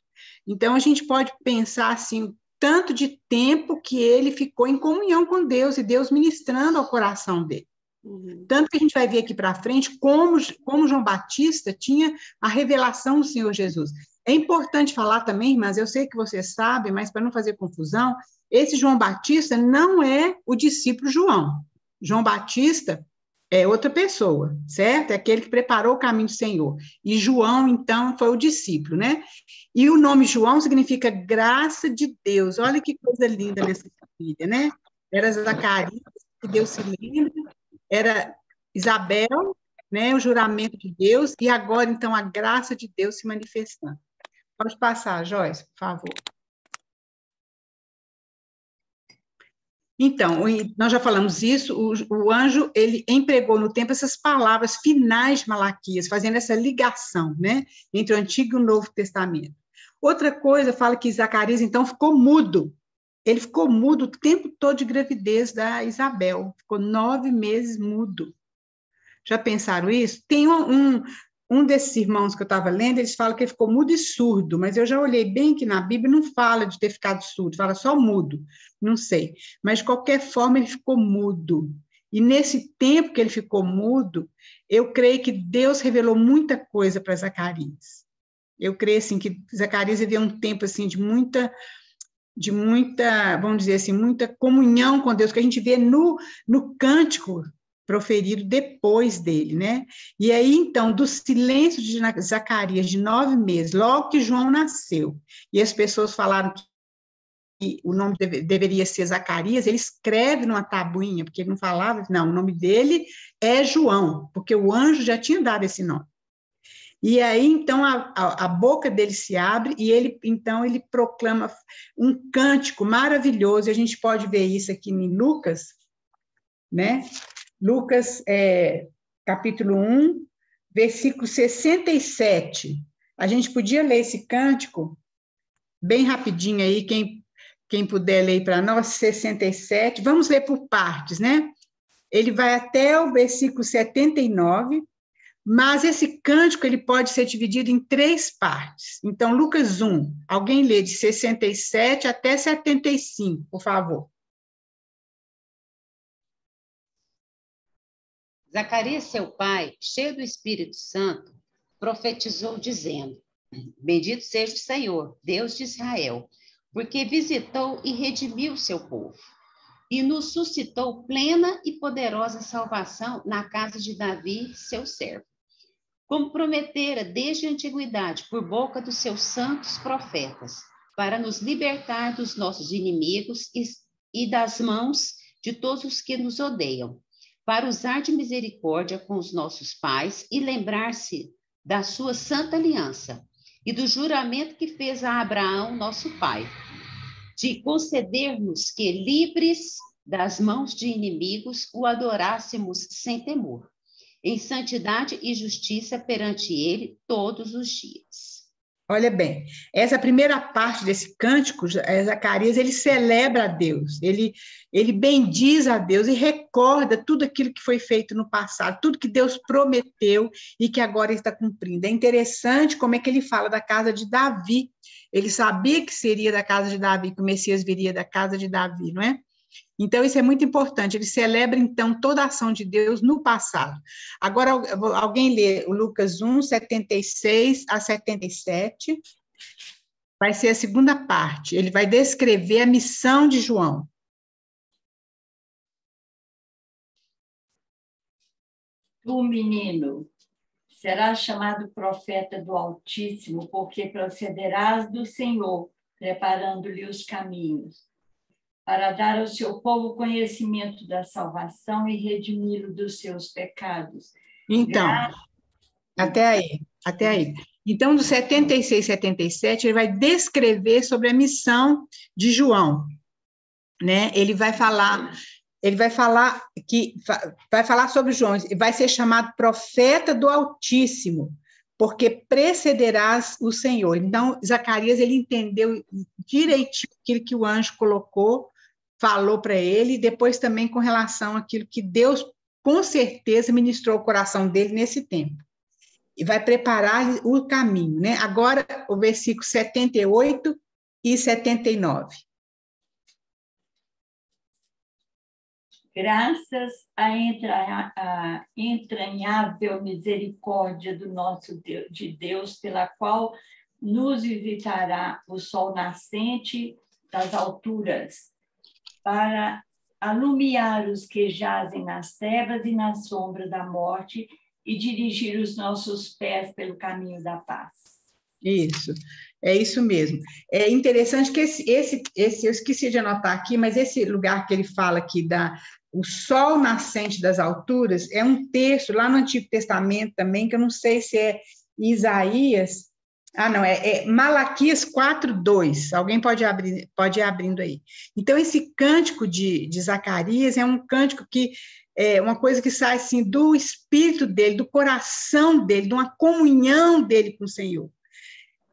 Então, a gente pode pensar, assim, tanto de tempo que ele ficou em comunhão com Deus, e Deus ministrando ao coração dele. Tanto que a gente vai ver aqui para frente como João Batista tinha a revelação do Senhor Jesus. É importante falar também, mas eu sei que vocês sabem, mas para não fazer confusão, esse João Batista não é o discípulo João. João Batista é outra pessoa, certo? É aquele que preparou o caminho do Senhor. E João, então, foi o discípulo, né? E o nome João significa graça de Deus. Olha que coisa linda nessa família, né? Era Zacarias, que Deus se lembra, era Isabel, né? O juramento de Deus, e agora, então, a graça de Deus se manifestando. Pode passar, Joyce, por favor. Então, nós já falamos isso, o anjo, ele empregou no tempo essas palavras finais de Malaquias, fazendo essa ligação, né, entre o Antigo e o Novo Testamento. Outra coisa, fala que Zacarias, então, ficou mudo. Ele ficou mudo o tempo todo de gravidez da Isabel, ficou 9 meses mudo. Já pensaram isso? Tem um desses irmãos que eu estava lendo, eles falam que ele ficou mudo e surdo, mas eu já olhei bem que na Bíblia não fala de ter ficado surdo, fala só mudo, não sei. Mas, de qualquer forma, ele ficou mudo. E nesse tempo que ele ficou mudo, eu creio que Deus revelou muita coisa para Zacarias. Eu creio, assim, que Zacarias viveu um tempo, assim, de muita, vamos dizer assim, muita comunhão com Deus, que a gente vê no cântico proferido depois dele, né? E aí, então, do silêncio de Zacarias, de 9 meses, logo que João nasceu, e as pessoas falaram que o nome deveria ser Zacarias, ele escreve numa tabuinha, porque ele não falava, não, o nome dele é João, porque o anjo já tinha dado esse nome. E aí, então, a boca dele se abre e então, ele proclama um cântico maravilhoso, e a gente pode ver isso aqui em Lucas, né? Lucas, capítulo 1, versículo 67. A gente podia ler esse cântico bem rapidinho aí, quem puder ler para nós, 67. Vamos ler por partes, né? Ele vai até o versículo 79, mas esse cântico ele pode ser dividido em 3 partes. Então, Lucas 1, alguém lê de 67 até 75, por favor. Zacarias, seu pai, cheio do Espírito Santo, profetizou dizendo: Bendito seja o Senhor, Deus de Israel, porque visitou e redimiu seu povo, e nos suscitou plena e poderosa salvação na casa de Davi, seu servo, como prometera desde a antiguidade, por boca dos seus santos profetas, para nos libertar dos nossos inimigos e das mãos de todos os que nos odeiam, para usar de misericórdia com os nossos pais e lembrar-se da sua santa aliança e do juramento que fez a Abraão, nosso pai, de conceder-nos que, livres das mãos de inimigos, o adorássemos sem temor, em santidade e justiça perante ele todos os dias. Olha bem, essa primeira parte desse cântico, Zacarias, ele celebra a Deus, ele bendiz a Deus e recorda tudo aquilo que foi feito no passado, tudo que Deus prometeu e que agora está cumprindo. É interessante como é que ele fala da casa de Davi. Ele sabia que seria da casa de Davi, que o Messias viria da casa de Davi, não é? Então, isso é muito importante. Ele celebra, então, toda a ação de Deus no passado. Agora, alguém lê o Lucas 1, 76 a 77. Vai ser a segunda parte. Ele vai descrever a missão de João. Tu, menino, serás chamado profeta do Altíssimo, porque procederás do Senhor, preparando-lhe os caminhos, para dar ao seu povo conhecimento da salvação e redimi-lo dos seus pecados. Então, até aí. Então, do 76 e 77, ele vai descrever sobre a missão de João, né? Ele vai falar sobre João, vai ser chamado profeta do Altíssimo, porque precederás o Senhor. Então, Zacarias, ele entendeu direitinho aquilo que o anjo falou para ele, e depois também com relação àquilo que Deus, com certeza, ministrou o coração dele nesse tempo. E vai preparar o caminho, né? Agora, o versículo 78 e 79. Graças à entranhável misericórdia do nosso Deus, de Deus, pela qual nos visitará o sol nascente das alturas, para alumiar os que jazem nas trevas e na sombra da morte e dirigir os nossos pés pelo caminho da paz. Isso, é isso mesmo. É interessante que eu esqueci de anotar aqui, mas esse lugar que ele fala aqui, o sol nascente das alturas, é um texto lá no Antigo Testamento também, que eu não sei se é Isaías, não, é Malaquias 4:2, alguém pode ir abrindo aí. Então, esse cântico de Zacarias é um cântico que é uma coisa que sai assim do espírito dele, do coração dele, de uma comunhão dele com o Senhor.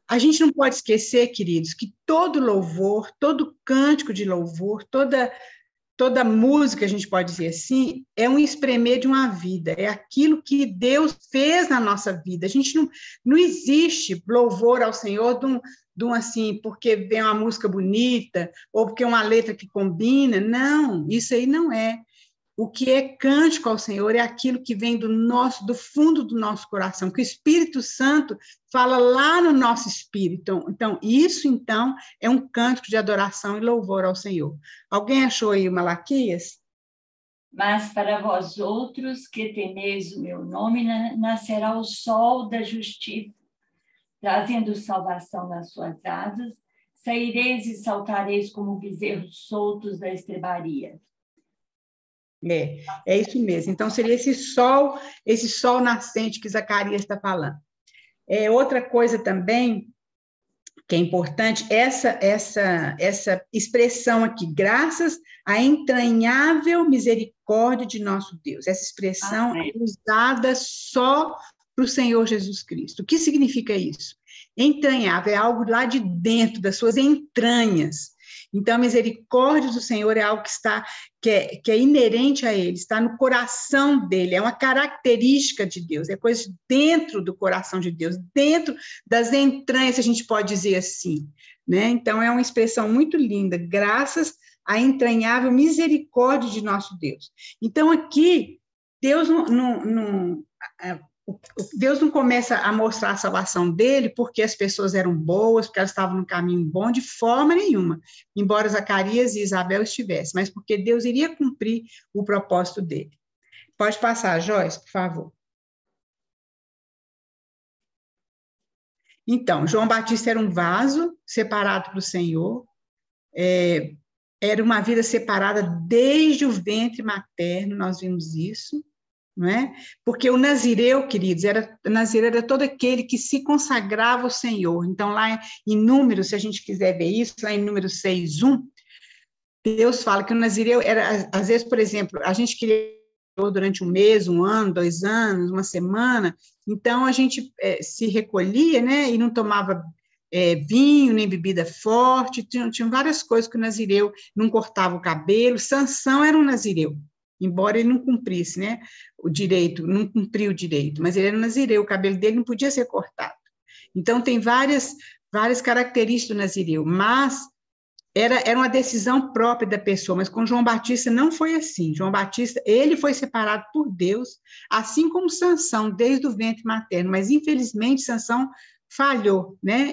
A gente não pode esquecer, queridos, que todo louvor, todo cântico de louvor, toda música, a gente pode dizer assim, é um espremer de uma vida, é aquilo que Deus fez na nossa vida. A gente não existe louvor ao Senhor de um assim, porque vem uma música bonita, ou porque é uma letra que combina. Não, isso aí não é. O que é cântico ao Senhor é aquilo que vem do fundo do nosso coração, que o Espírito Santo fala lá no nosso espírito. Então, isso, então, é um cântico de adoração e louvor ao Senhor. Alguém achou aí o Malaquias? Mas para vós outros que temeis o meu nome, nascerá o sol da justiça, trazendo salvação nas suas asas, saireis e saltareis como bezerros soltos da estrebaria. É isso mesmo. Então, seria esse sol nascente que Zacarias está falando. Outra coisa também que é importante, essa expressão aqui, graças à entranhável misericórdia de nosso Deus. Essa expressão é usada só para o Senhor Jesus Cristo. O que significa isso? Entranhável é algo lá de dentro, das suas entranhas. Então, a misericórdia do Senhor é algo que é inerente a Ele, está no coração dele, é uma característica de Deus, é coisa dentro do coração de Deus, dentro das entranhas, a gente pode dizer assim, né? Então, é uma expressão muito linda, graças à entranhável misericórdia de nosso Deus. Então, aqui, Deus Deus não começa a mostrar a salvação dele porque as pessoas eram boas, porque elas estavam no caminho bom, de forma nenhuma, embora Zacarias e Isabel estivessem, mas porque Deus iria cumprir o propósito dele. Pode passar, Joyce, por favor. Então, João Batista era um vaso separado para o Senhor, era uma vida separada desde o ventre materno, nós vimos isso, não é? Porque o nazireu, queridos, o nazireu era todo aquele que se consagrava ao Senhor. Então, lá em Números, se a gente quiser ver isso, lá em Números 6:1, Deus fala que o nazireu era, às vezes, por exemplo, a gente queria durante um mês, 1 ano, 2 anos, uma semana, então a gente se recolhia, né, e não tomava vinho, nem bebida forte, tinha várias coisas que o nazireu não cortava o cabelo. Sansão era um nazireu, embora ele não cumprisse, né, o direito, não cumpria o direito, mas ele era um nazireu, o cabelo dele não podia ser cortado. Então, tem várias características do nazireu, mas era uma decisão própria da pessoa, mas com João Batista não foi assim. João Batista, ele foi separado por Deus, assim como Sansão, desde o ventre materno, mas infelizmente Sansão falhou, né?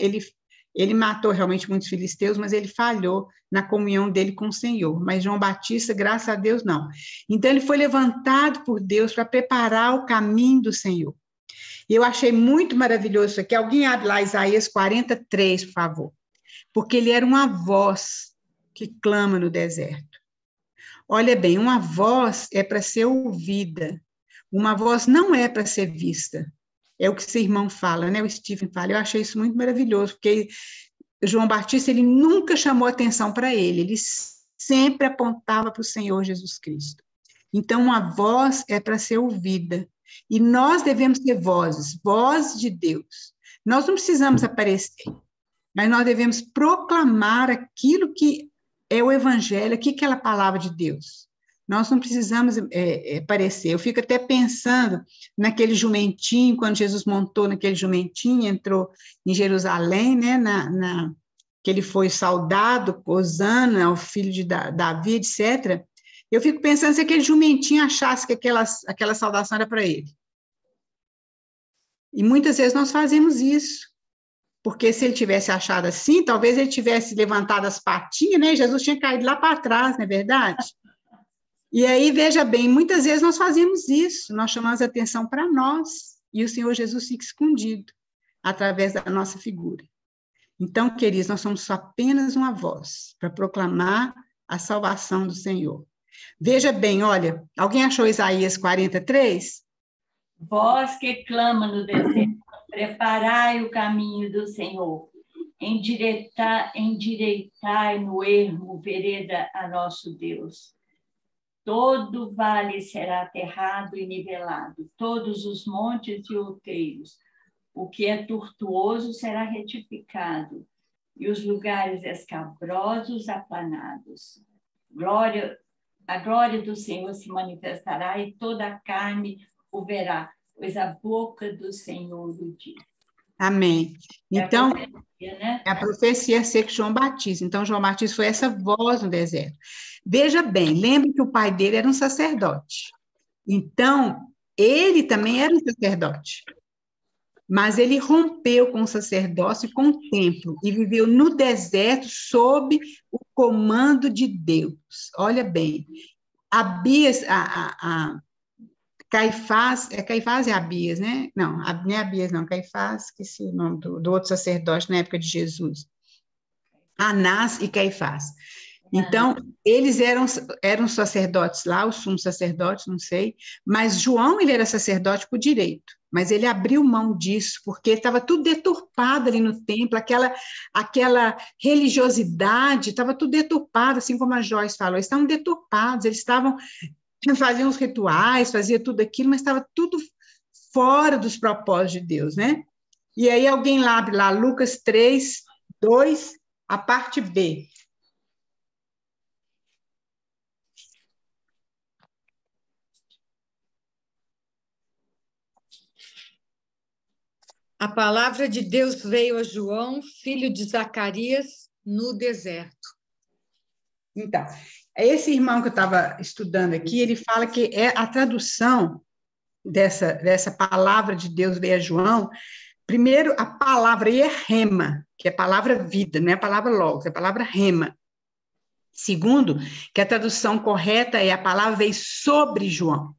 Ele matou realmente muitos filisteus, mas ele falhou na comunhão dele com o Senhor. Mas João Batista, graças a Deus, não. Então, ele foi levantado por Deus para preparar o caminho do Senhor. E eu achei muito maravilhoso isso aqui. Alguém abre lá Isaías 43, por favor. Porque ele era uma voz que clama no deserto. Olha bem, uma voz é para ser ouvida. Uma voz não é para ser vista. É o que esse irmão fala, né? O Stephen fala. Eu achei isso muito maravilhoso, porque João Batista, ele nunca chamou atenção para ele sempre apontava para o Senhor Jesus Cristo. Então, uma voz é para ser ouvida. E nós devemos ter vozes de Deus. Nós não precisamos aparecer, mas nós devemos proclamar aquilo que é o Evangelho, aquela palavra de Deus. Nós não precisamos aparecer. Eu fico até pensando naquele jumentinho, quando Jesus montou naquele jumentinho, entrou em Jerusalém, né, que ele foi saudado, Hosana, o filho de Davi, etc. Eu fico pensando se aquele jumentinho achasse que aquela saudação era para ele. E muitas vezes nós fazemos isso. Porque se ele tivesse achado assim, talvez ele tivesse levantado as patinhas, né? Jesus tinha caído lá para trás, não é verdade? E aí, veja bem, muitas vezes nós fazemos isso, nós chamamos a atenção para nós, e o Senhor Jesus fica escondido através da nossa figura. Então, queridos, nós somos só apenas uma voz para proclamar a salvação do Senhor. Veja bem, olha, alguém achou Isaías 43? Voz que clama no deserto. Preparai o caminho do Senhor, endireitai no ermo vereda a nosso Deus. Todo vale será aterrado e nivelado, todos os montes e outeiros. O que é tortuoso será retificado, e os lugares escabrosos aplanados. A glória do Senhor se manifestará e toda a carne o verá, pois a boca do Senhor o diz. Amém. Então, né? A profecia ser que João Batista. Então, João Batista foi essa voz no deserto. Veja bem, lembre que o pai dele era um sacerdote. Então, ele também era um sacerdote. Mas ele rompeu com o sacerdócio e com o templo e viveu no deserto sob o comando de Deus. Olha bem, Abias, Caifás e Abias, né? Não é Abias, não, Caifás, esqueci o nome do outro sacerdote na época de Jesus. Anás e Caifás. Então, eles eram sacerdotes lá, os sumos sacerdotes, não sei, mas João, ele era sacerdote por direito, mas ele abriu mão disso, porque estava tudo deturpado ali no templo, aquela religiosidade, estava tudo deturpado, assim como a Joyce falou, eles estavam deturpados, faziam os rituais, fazia tudo aquilo, mas estava tudo fora dos propósitos de Deus, né? E aí alguém abre lá, Lucas 3, 2, a parte B. A palavra de Deus veio a João, filho de Zacarias, no deserto. Então, esse irmão que eu estava estudando aqui, ele fala que a tradução dessa palavra de Deus veio a João, primeiro, a palavra aí é rema, que é a palavra vida, não é a palavra logos, é a palavra rema. Segundo, que a tradução correta é a palavra veio sobre João.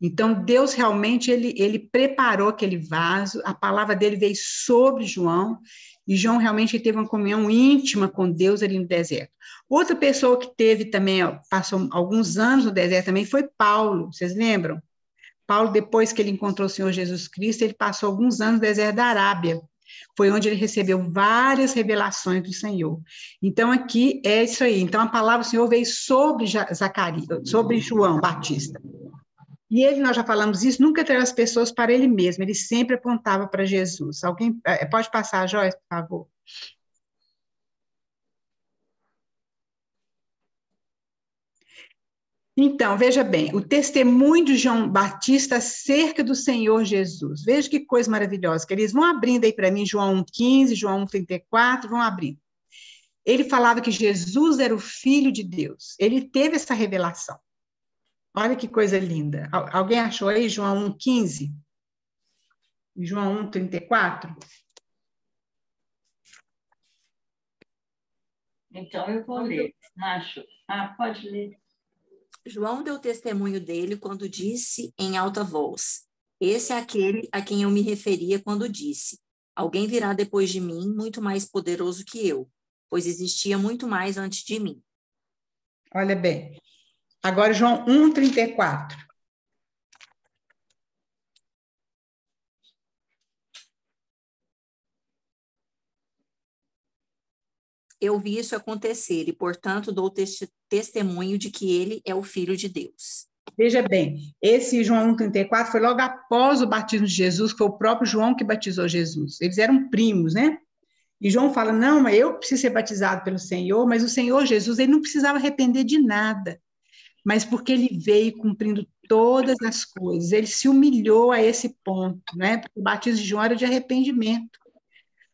Então, Deus realmente, ele preparou aquele vaso, a palavra dele veio sobre João, e João realmente teve uma comunhão íntima com Deus ali no deserto. Outra pessoa que teve também, passou alguns anos no deserto também, foi Paulo, vocês lembram? Paulo, depois que ele encontrou o Senhor Jesus Cristo, ele passou alguns anos no deserto da Arábia. Foi onde ele recebeu várias revelações do Senhor. Então, aqui é isso aí. Então, a palavra do Senhor veio sobre Zacarias, sobre João Batista. E ele, nós já falamos isso, nunca traz as pessoas para ele mesmo, ele sempre apontava para Jesus. Alguém pode passar, Joyce, por favor? Então, veja bem, o testemunho de João Batista acerca do Senhor Jesus. Veja que coisa maravilhosa, que eles vão abrindo aí para mim, João 1,15, João 1,34, vão abrindo. Ele falava que Jesus era o Filho de Deus. Ele teve essa revelação. Olha que coisa linda. Alguém achou aí João 1,15? João 1,34? Então, eu vou ler. Acho. Pode ler. João deu testemunho dele quando disse em alta voz: Esse é aquele a quem eu me referia quando disse: Alguém virá depois de mim, muito mais poderoso que eu, pois existia muito mais antes de mim. Olha bem. Agora, João 1,34. Eu vi isso acontecer e, portanto, dou testemunho de que ele é o Filho de Deus. Veja bem, esse João 1,34 foi logo após o batismo de Jesus, que foi o próprio João que batizou Jesus. Eles eram primos, né? E João fala, não, mas eu preciso ser batizado pelo Senhor, mas o Senhor Jesus, ele não precisava arrepender de nada, mas porque ele veio cumprindo todas as coisas, ele se humilhou a esse ponto, né? Porque o batismo de João era de arrependimento.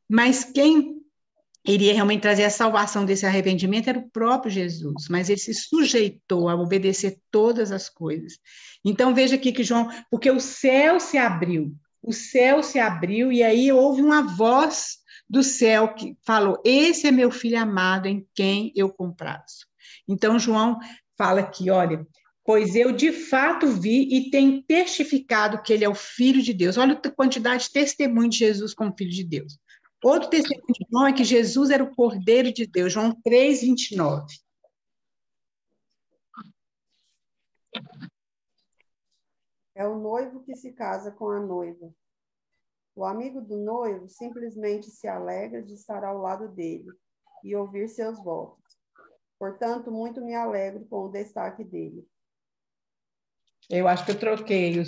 Mas quem iria realmente trazer a salvação desse arrependimento era o próprio Jesus, mas ele se sujeitou a obedecer todas as coisas. Então, veja aqui que João, porque o céu se abriu, e aí houve uma voz do céu que falou, esse é meu filho amado em quem eu comprazo. Então, João fala aqui, olha, pois eu de fato vi e tenho testificado que ele é o Filho de Deus. Olha a quantidade de testemunho de Jesus como Filho de Deus. Outro testemunho de João é que Jesus era o Cordeiro de Deus, João 3,29. É o noivo que se casa com a noiva. O amigo do noivo simplesmente se alegra de estar ao lado dele e ouvir seus votos. Portanto, muito me alegro com o destaque dele. Eu acho que eu troquei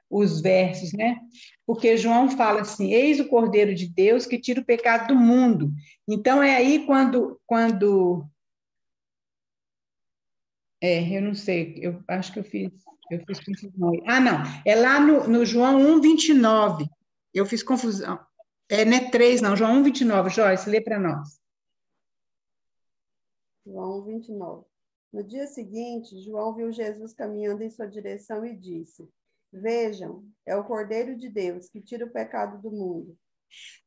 os versos, né? Porque João fala assim, eis o Cordeiro de Deus que tira o pecado do mundo. Então, é aí quando eu não sei, eu acho que eu fiz confusão. Ah, não, é lá no João 1,29. Eu fiz confusão. Não é 3, não, João 1,29. Joyce, lê para nós. João 1,29. No dia seguinte, João viu Jesus caminhando em sua direção e disse, vejam, é o Cordeiro de Deus que tira o pecado do mundo.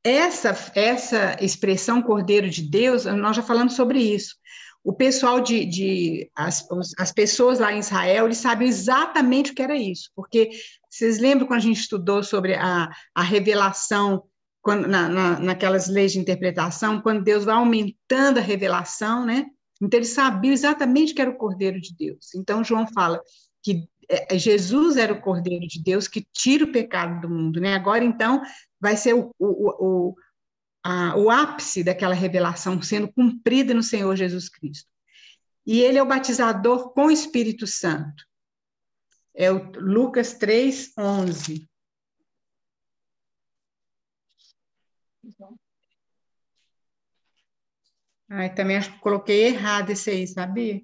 Essa expressão Cordeiro de Deus, nós já falamos sobre isso. O pessoal as pessoas lá em Israel, eles sabiam exatamente o que era isso, porque vocês lembram quando a gente estudou sobre a revelação, naquelas leis de interpretação, quando Deus vai aumentando a revelação, né? Então, eles sabiam exatamente que era o Cordeiro de Deus. Então, João fala que Jesus era o Cordeiro de Deus que tira o pecado do mundo, né? Agora, então, vai ser o ápice daquela revelação sendo cumprida no Senhor Jesus Cristo. E ele é o batizador com o Espírito Santo. É o Lucas 3:11. Também acho que coloquei errado esse aí, sabia?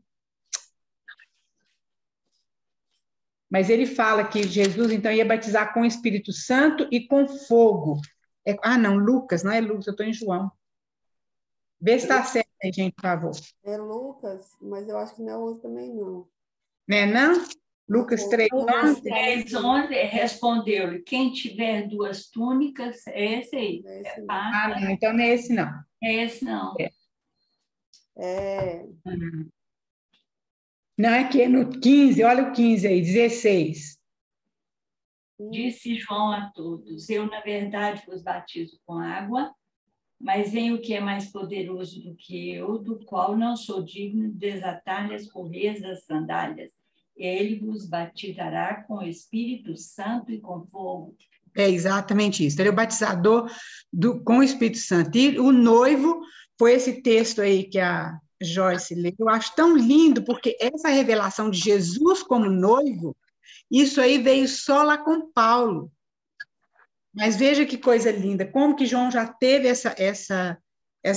Mas ele fala que Jesus, então, ia batizar com o Espírito Santo e com fogo. Não, Lucas, não é Lucas, eu estou em João. Vê se está certo aí, gente, por favor. É Lucas, mas eu acho que não é 11 também, não. Não é não? Lucas 3, Lucas 3:11 respondeu-lhe: quem tiver 2 túnicas, é esse aí. não, então não é esse, não. É esse, não. Não, é que é no 15, olha o 15 aí, 16. Disse João a todos: eu, na verdade, vos batizo com água, mas vem o que é mais poderoso do que eu, do qual não sou digno de desatar-lhe as correias das sandálias. Ele vos batizará com o Espírito Santo e com fogo. É exatamente isso. Ele é o batizador com o Espírito Santo. E o noivo foi esse texto aí que a Joyce leu. Eu acho tão lindo, porque essa revelação de Jesus como noivo, isso aí veio só lá com Paulo. Mas veja que coisa linda, como que João já teve essa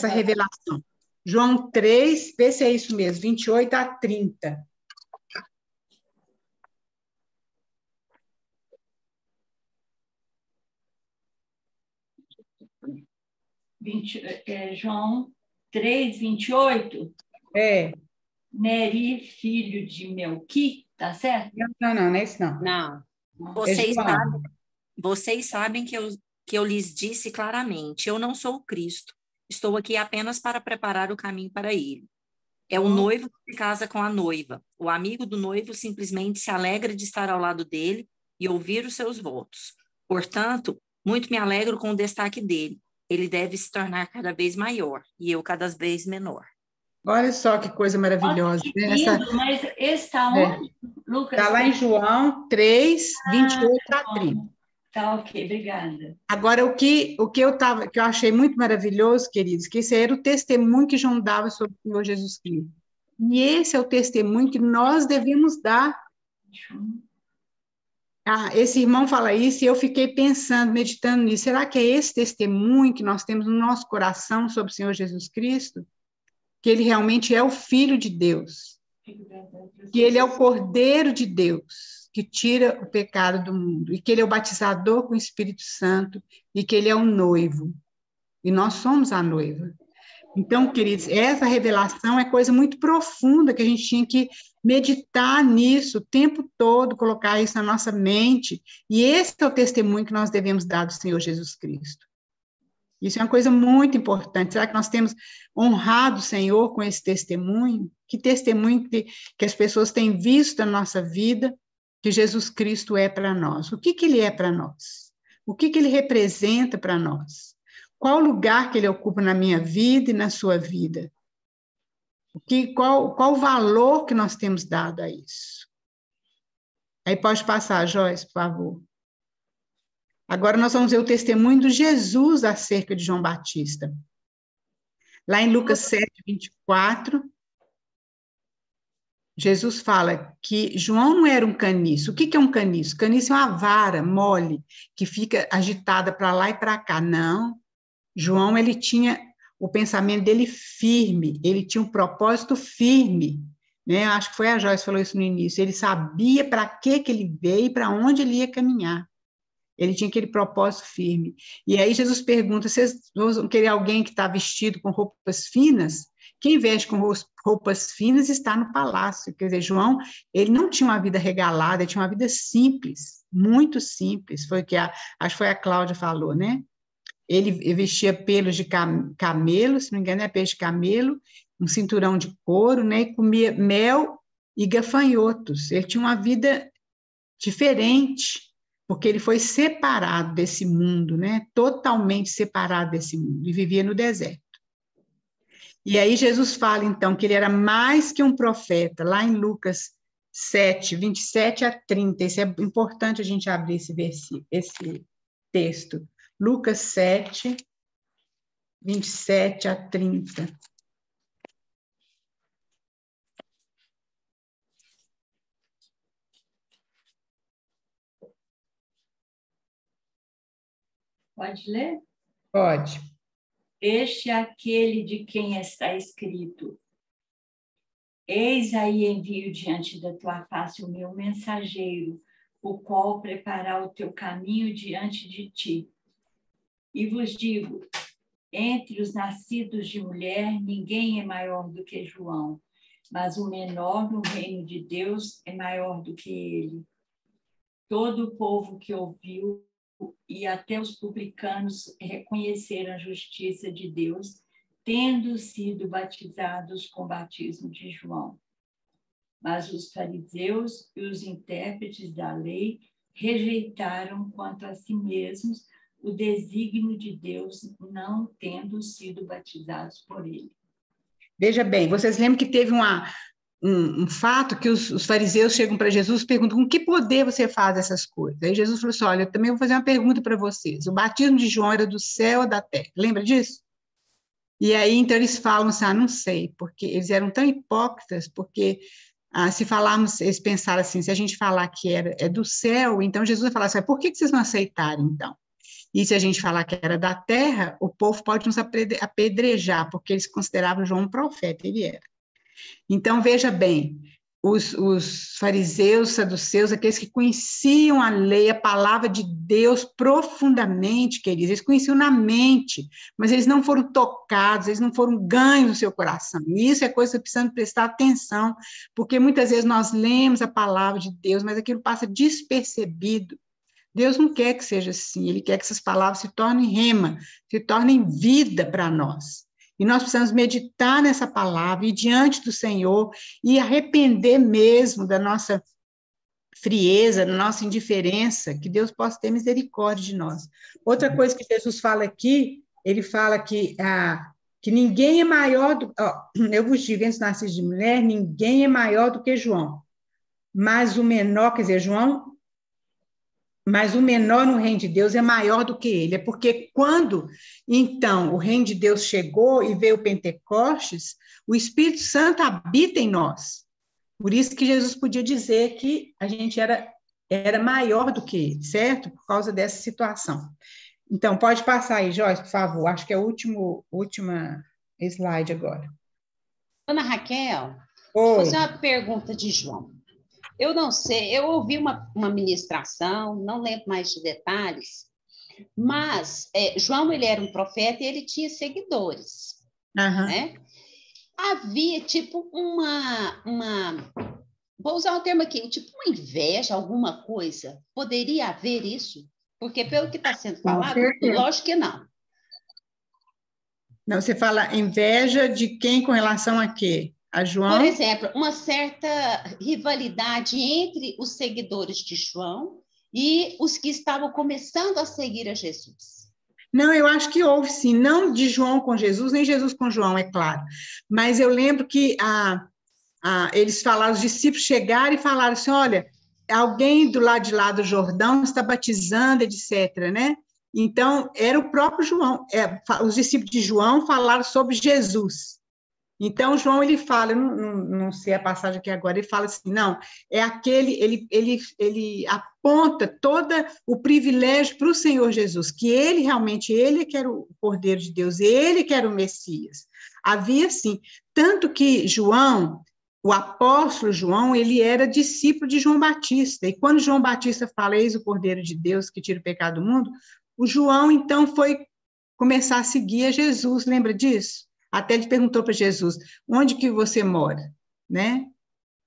revelação. João 3, vê se é isso mesmo, 28 a 30. João 3:28. Neri, filho de Melqui, tá certo? Não é isso, não. Não. Vocês sabem que eu lhes disse claramente, eu não sou o Cristo, estou aqui apenas para preparar o caminho para ele. É o noivo que se casa com a noiva. O amigo do noivo simplesmente se alegra de estar ao lado dele e ouvir os seus votos. Portanto, muito me alegro com o destaque dele. Ele deve se tornar cada vez maior e eu cada vez menor. Olha só que coisa maravilhosa. Nossa, que lindo, mas esse está onde, Lucas? Está lá em João 3, 28 a 30. Tá, ok, obrigada. Agora, o que eu achei muito maravilhoso, queridos, que esse era o testemunho que João dava sobre o Senhor Jesus Cristo. E esse é o testemunho que nós devemos dar. Esse irmão fala isso e eu fiquei pensando, meditando nisso. Será que é esse testemunho que nós temos no nosso coração sobre o Senhor Jesus Cristo? Que ele realmente é o Filho de Deus. Que ele é o Cordeiro de Deus, que tira o pecado do mundo. E que ele é o batizador com o Espírito Santo. E que ele é o noivo. E nós somos a noiva. Então, queridos, essa revelação é coisa muito profunda, que a gente tinha que meditar nisso o tempo todo, colocar isso na nossa mente, e esse é o testemunho que nós devemos dar do Senhor Jesus Cristo. Isso é uma coisa muito importante. Será que nós temos honrado o Senhor com esse testemunho? Que testemunho que as pessoas têm visto na nossa vida, que Jesus Cristo é para nós? O que ele é para nós? O que ele representa para nós? Qual lugar que ele ocupa na minha vida e na sua vida? Qual o valor que nós temos dado a isso? Aí pode passar, Joyce, por favor. Agora nós vamos ver o testemunho de Jesus acerca de João Batista. Lá em Lucas 7, 24, Jesus fala que João não era um caniço. O que é um caniço? Caniço é uma vara mole, que fica agitada para lá e para cá. Não. João, ele tinha o pensamento dele firme, ele tinha um propósito firme, né? Acho que foi a Joyce que falou isso no início. Ele sabia para que ele veio e para onde ele ia caminhar. Ele tinha aquele propósito firme. E aí Jesus pergunta, vocês vão querer alguém que está vestido com roupas finas? Quem veste com roupas finas está no palácio. Quer dizer, João, ele não tinha uma vida regalada, ele tinha uma vida simples, muito simples. Foi o que acho que foi a Cláudia falou, né? Ele vestia pelos de camelo, se não me engano, é pelo de camelo, um cinturão de couro, né? E comia mel e gafanhotos. Ele tinha uma vida diferente, porque ele foi separado desse mundo, né? Totalmente separado desse mundo, e vivia no deserto. E aí Jesus fala, então, que ele era mais que um profeta, lá em Lucas 7, 27 a 30. Isso é importante a gente abrir esse texto. Lucas 7, 27 a 30. Pode ler? Pode. Este é aquele de quem está escrito: eis aí envio diante da tua face o meu mensageiro, o qual preparará o teu caminho diante de ti. E vos digo, entre os nascidos de mulher, ninguém é maior do que João, mas o menor no reino de Deus é maior do que ele. Todo o povo que ouviu e até os publicanos reconheceram a justiça de Deus, tendo sido batizados com o batismo de João. Mas os fariseus e os intérpretes da lei rejeitaram quanto a si mesmos o desígnio de Deus, não tendo sido batizados por ele. Veja bem, vocês lembram que teve um fato que os fariseus chegam para Jesus e perguntam: com que poder você faz essas coisas? Aí Jesus falou assim: olha, eu também vou fazer uma pergunta para vocês. O batismo de João era do céu ou da terra? Lembra disso? E aí, então, eles falam assim: não sei, porque eles eram tão hipócritas, porque se falarmos, eles pensaram assim, se a gente falar que é do céu, então Jesus vai falar assim: por que vocês não aceitaram, então? E se a gente falar que era da terra, o povo pode nos apedrejar, porque eles consideravam João um profeta, ele era. Então, veja bem, os fariseus, saduceus, aqueles que conheciam a lei, a palavra de Deus profundamente, queridos, eles conheciam na mente, mas eles não foram tocados, eles não foram ganhos no seu coração. E isso é coisa que você precisa prestar atenção, porque muitas vezes nós lemos a palavra de Deus, mas aquilo passa despercebido. Deus não quer que seja assim, Ele quer que essas palavras se tornem rema, se tornem vida para nós. E nós precisamos meditar nessa palavra, ir diante do Senhor e arrepender mesmo da nossa frieza, da nossa indiferença, que Deus possa ter misericórdia de nós. Outra coisa que Jesus fala aqui, ele fala que ninguém é maior do... eu vos digo, antes de nascer de mulher, ninguém é maior do que João. Mas o menor, quer dizer, João... Mas o menor no reino de Deus é maior do que ele. É porque quando, então, o reino de Deus chegou e veio o Pentecostes, o Espírito Santo habita em nós. Por isso que Jesus podia dizer que a gente era maior do que ele, certo? Por causa dessa situação. Então, pode passar aí, Joyce, por favor. Acho que é a última slide agora. Ana Raquel, Oi. vou fazer uma pergunta de João. Eu não sei, eu ouvi uma ministração, não lembro mais de detalhes, mas João, ele era um profeta e ele tinha seguidores, né? Havia, tipo, vou usar o termo aqui, tipo uma inveja, alguma coisa. Poderia haver isso? Porque pelo que está sendo falado, lógico que não. Não, você fala inveja de quem com relação a quê? A João? Por exemplo, uma certa rivalidade entre os seguidores de João e os que estavam começando a seguir a Jesus. Não, eu acho que houve, sim. Não de João com Jesus, nem Jesus com João, é claro. Mas eu lembro que eles falaram, os discípulos chegaram e falaram assim, olha, alguém do lado de lá do Jordão está batizando, etc., né? Então, era o próprio João. Os discípulos de João falaram sobre Jesus. Então, João, ele fala, não sei a passagem aqui agora, ele fala assim, não, é aquele, ele aponta todo o privilégio para o Senhor Jesus, que ele realmente, ele que era o Cordeiro de Deus, ele que era o Messias. Havia, assim, tanto que João, o apóstolo João, ele era discípulo de João Batista, e quando João Batista fala, eis o Cordeiro de Deus que tira o pecado do mundo, o João, então, foi começar a seguir a Jesus, lembra disso? Até ele perguntou para Jesus, onde que você mora, né?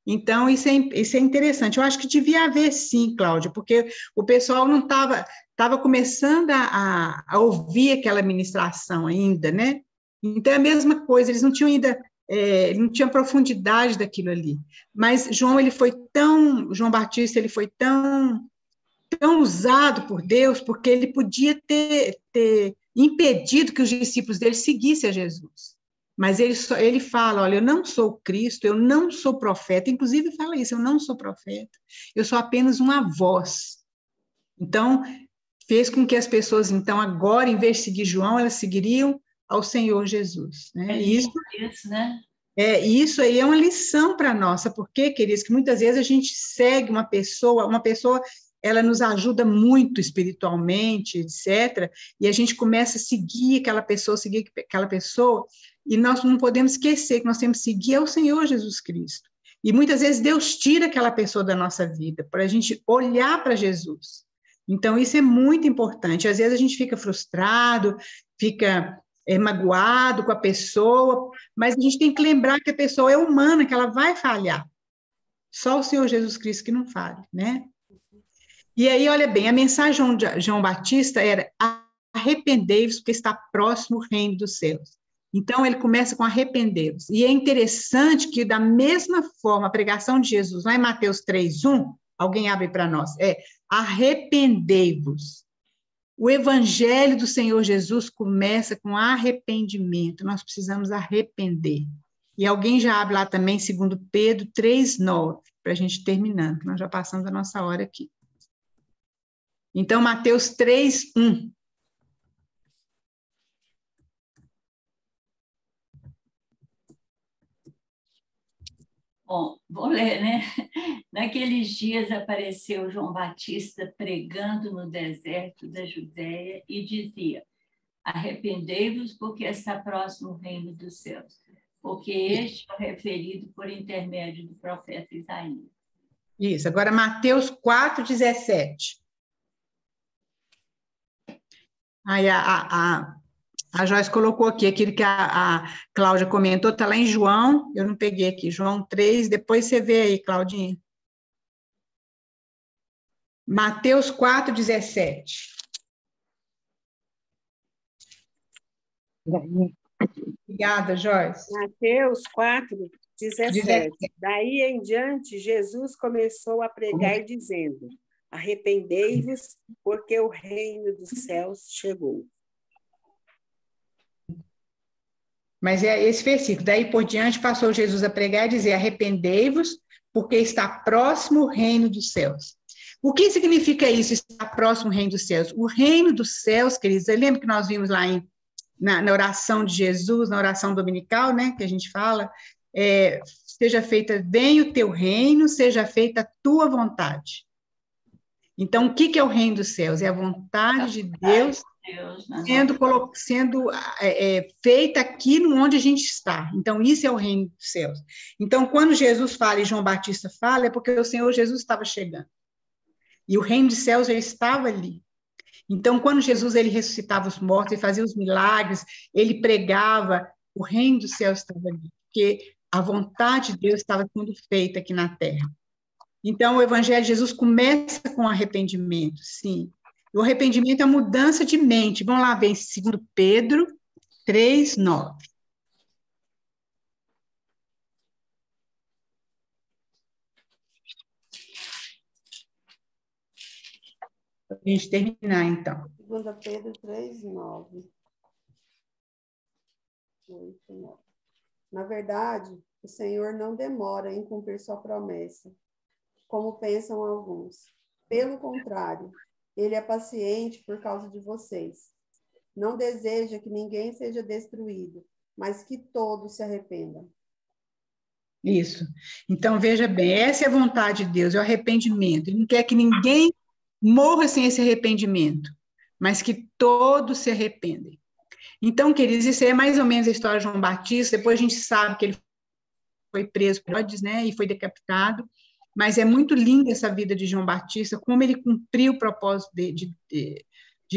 Então, isso é interessante. Eu acho que devia haver, sim, Cláudia, porque o pessoal não estava começando a ouvir aquela ministração ainda, né? Então, é a mesma coisa, eles não tinham ainda, não tinham profundidade daquilo ali. Mas João Batista, ele foi tão usado por Deus, porque ele podia ter impedido que os discípulos dele seguissem a Jesus. Mas ele fala, olha, eu não sou Cristo, eu não sou profeta, inclusive fala isso, eu não sou profeta, eu sou apenas uma voz. Então, fez com que as pessoas, então, agora, em vez de seguir João, elas seguiriam ao Senhor Jesus. Né? Isso, né? Isso aí é uma lição para nós, porque, queridos, que muitas vezes a gente segue uma pessoa, ela nos ajuda muito espiritualmente, etc., e a gente começa a seguir aquela pessoa, e nós não podemos esquecer que nós temos que seguir ao Senhor Jesus Cristo. E muitas vezes Deus tira aquela pessoa da nossa vida, para a gente olhar para Jesus. Então, isso é muito importante. Às vezes a gente fica frustrado, fica magoado com a pessoa, mas a gente tem que lembrar que a pessoa é humana, que ela vai falhar. Só o Senhor Jesus Cristo que não falha, né? E aí, olha bem, a mensagem de João Batista era: arrependei-vos, porque está próximo o reino dos céus. Então, ele começa com arrependei-vos. E é interessante que, da mesma forma, a pregação de Jesus, lá em Mateus 3:1, alguém abre para nós, arrependei-vos. O evangelho do Senhor Jesus começa com arrependimento. Nós precisamos arrepender. E alguém já abre lá também, 2 Pedro 3:9, para a gente terminando. Nós já passamos a nossa hora aqui. Então, Mateus 3:1. Bom, vou ler, né? Naqueles dias apareceu João Batista pregando no deserto da Judéia e dizia: arrependei-vos, porque está próximo o reino dos céus. Porque este é o referido por intermédio do profeta Isaías. Isso, agora Mateus 4:17. Aí a Joyce colocou aqui, aquilo que a Cláudia comentou, está lá em João, eu não peguei aqui, João 3, depois você vê aí, Claudinha. Mateus 4:17. Obrigada, Joyce. Mateus 4:17. Daí em diante, Jesus começou a pregar dizendo: arrependei-vos, porque o reino dos céus chegou. Mas é esse versículo. Daí por diante passou Jesus a pregar e dizer: arrependei-vos, porque está próximo o reino dos céus. O que significa isso, está próximo o reino dos céus? O reino dos céus, queridos, lembra que nós vimos lá na oração de Jesus, na oração dominical, né, que a gente fala, seja feita, venha o teu reino, seja feita a tua vontade. Então, o que é o reino dos céus? É a vontade de Deus sendo feita aqui onde a gente está. Então, isso é o reino dos céus. Então, quando Jesus fala e João Batista fala, é porque o Senhor Jesus estava chegando. E o reino dos céus já estava ali. Então, quando Jesus ele ressuscitava os mortos, ele fazia os milagres, ele pregava, o reino dos céus estava ali. Porque a vontade de Deus estava sendo feita aqui na terra. Então, o evangelho de Jesus começa com arrependimento, sim. O arrependimento é a mudança de mente. Vamos lá ver, 2 Pedro 3:9. Para a gente terminar, então. 2 Pedro 3:9. Na verdade, o Senhor não demora em cumprir sua promessa, como pensam alguns. Pelo contrário, ele é paciente por causa de vocês. Não deseja que ninguém seja destruído, mas que todos se arrependam. Isso. Então, veja bem, essa é a vontade de Deus, é o arrependimento. Ele não quer que ninguém morra sem esse arrependimento, mas que todos se arrependem. Então, queridos, isso é mais ou menos a história de João Batista. Depois a gente sabe que ele foi preso por Herodes, né, e foi decapitado. Mas é muito linda essa vida de João Batista, como ele cumpriu o propósito de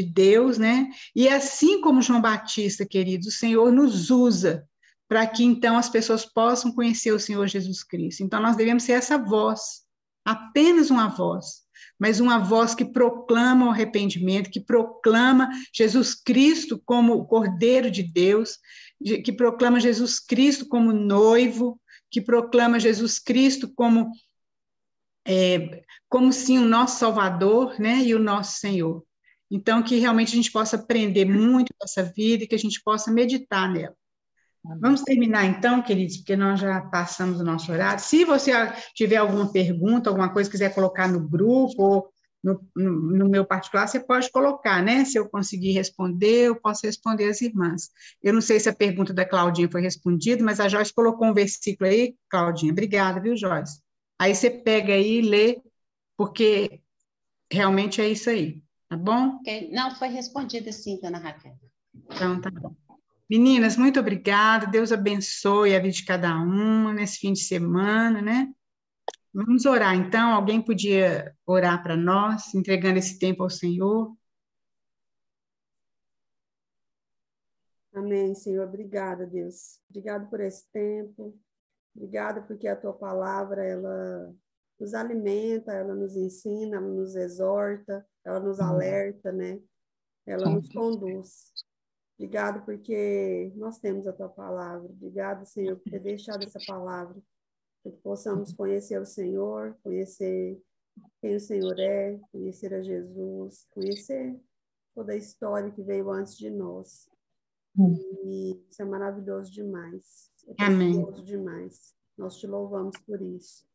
Deus, né? E assim como João Batista, queridos, o Senhor nos usa para que, então, as pessoas possam conhecer o Senhor Jesus Cristo. Então, nós devemos ser essa voz, apenas uma voz, mas uma voz que proclama o arrependimento, que proclama Jesus Cristo como o Cordeiro de Deus, que proclama Jesus Cristo como noivo, que proclama Jesus Cristo como sim o nosso Salvador, né, e o nosso Senhor. Então, que realmente a gente possa aprender muito dessa vida e que a gente possa meditar nela. Vamos terminar então, queridos, porque nós já passamos o nosso horário. Se você tiver alguma pergunta, alguma coisa, quiser colocar no grupo ou no meu particular, você pode colocar, né? Se eu conseguir responder, eu posso responder às irmãs. Eu não sei se a pergunta da Claudinha foi respondida, mas a Joyce colocou um versículo aí. Claudinha, obrigada, viu, Joyce? Aí você pega aí e lê, porque realmente é isso aí, tá bom? Okay. Não, foi respondida sim, dona Raquel. Então, tá bom. Meninas, muito obrigada, Deus abençoe a vida de cada uma nesse fim de semana, né? Vamos orar, então, alguém podia orar para nós, entregando esse tempo ao Senhor? Amém, Senhor. Obrigada, Deus. Obrigado por esse tempo. Obrigada porque a tua palavra, ela nos alimenta, ela nos ensina, ela nos exorta, ela nos alerta, né? Ela nos conduz. Obrigado porque nós temos a tua palavra. Obrigado, Senhor, por ter deixado essa palavra, para que possamos conhecer o Senhor, conhecer quem o Senhor é, conhecer a Jesus, conhecer toda a história que veio antes de nós. E isso é maravilhoso demais. É precioso demais. Nós te louvamos por isso.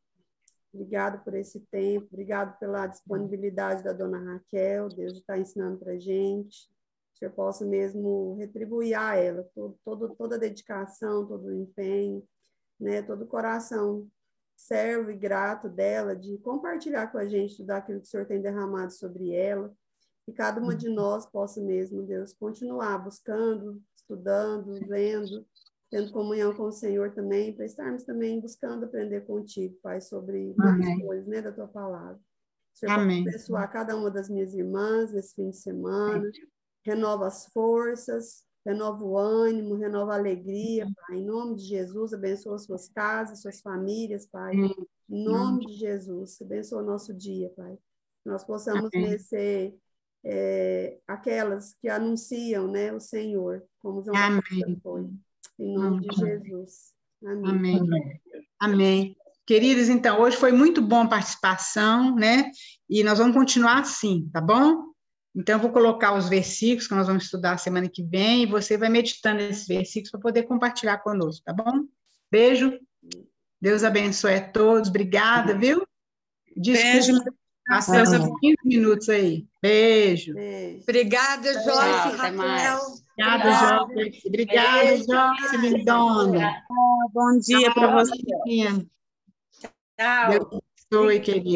Obrigado por esse tempo, obrigado pela disponibilidade da dona Raquel, Deus está ensinando para a gente, que o Senhor possa mesmo retribuir a ela toda a dedicação, todo o empenho, né, todo o coração servo e grato dela de compartilhar com a gente tudo aquilo que o Senhor tem derramado sobre ela, que cada uma de nós possa mesmo, Deus, continuar buscando, estudando, lendo, tendo comunhão com o Senhor também, para estarmos também buscando aprender contigo, Pai, sobre muitas coisas, né, da tua palavra. O Senhor pode abençoar cada uma das minhas irmãs nesse fim de semana, renova as forças, renova o ânimo, renova a alegria, Pai, em nome de Jesus, abençoa suas casas, suas famílias, Pai, em nome de Jesus, abençoa o nosso dia, Pai, que nós possamos ser aquelas que anunciam, né, o Senhor, como João Batista foi. Em nome de Jesus. Amém. Amém. Queridos, então, hoje foi muito bom a participação, né? E nós vamos continuar assim, tá bom? Então, eu vou colocar os versículos que nós vamos estudar semana que vem, e você vai meditando nesses versículos para poder compartilhar conosco, tá bom? Beijo. Deus abençoe a todos. Obrigada, viu? Desculpa. Passamos 15 minutos aí. Beijo. Obrigada, Joyce, Raquel. Obrigada, Joyce. Obrigada, Joyce Lindona. Bom dia para você. Deus abençoe, querido.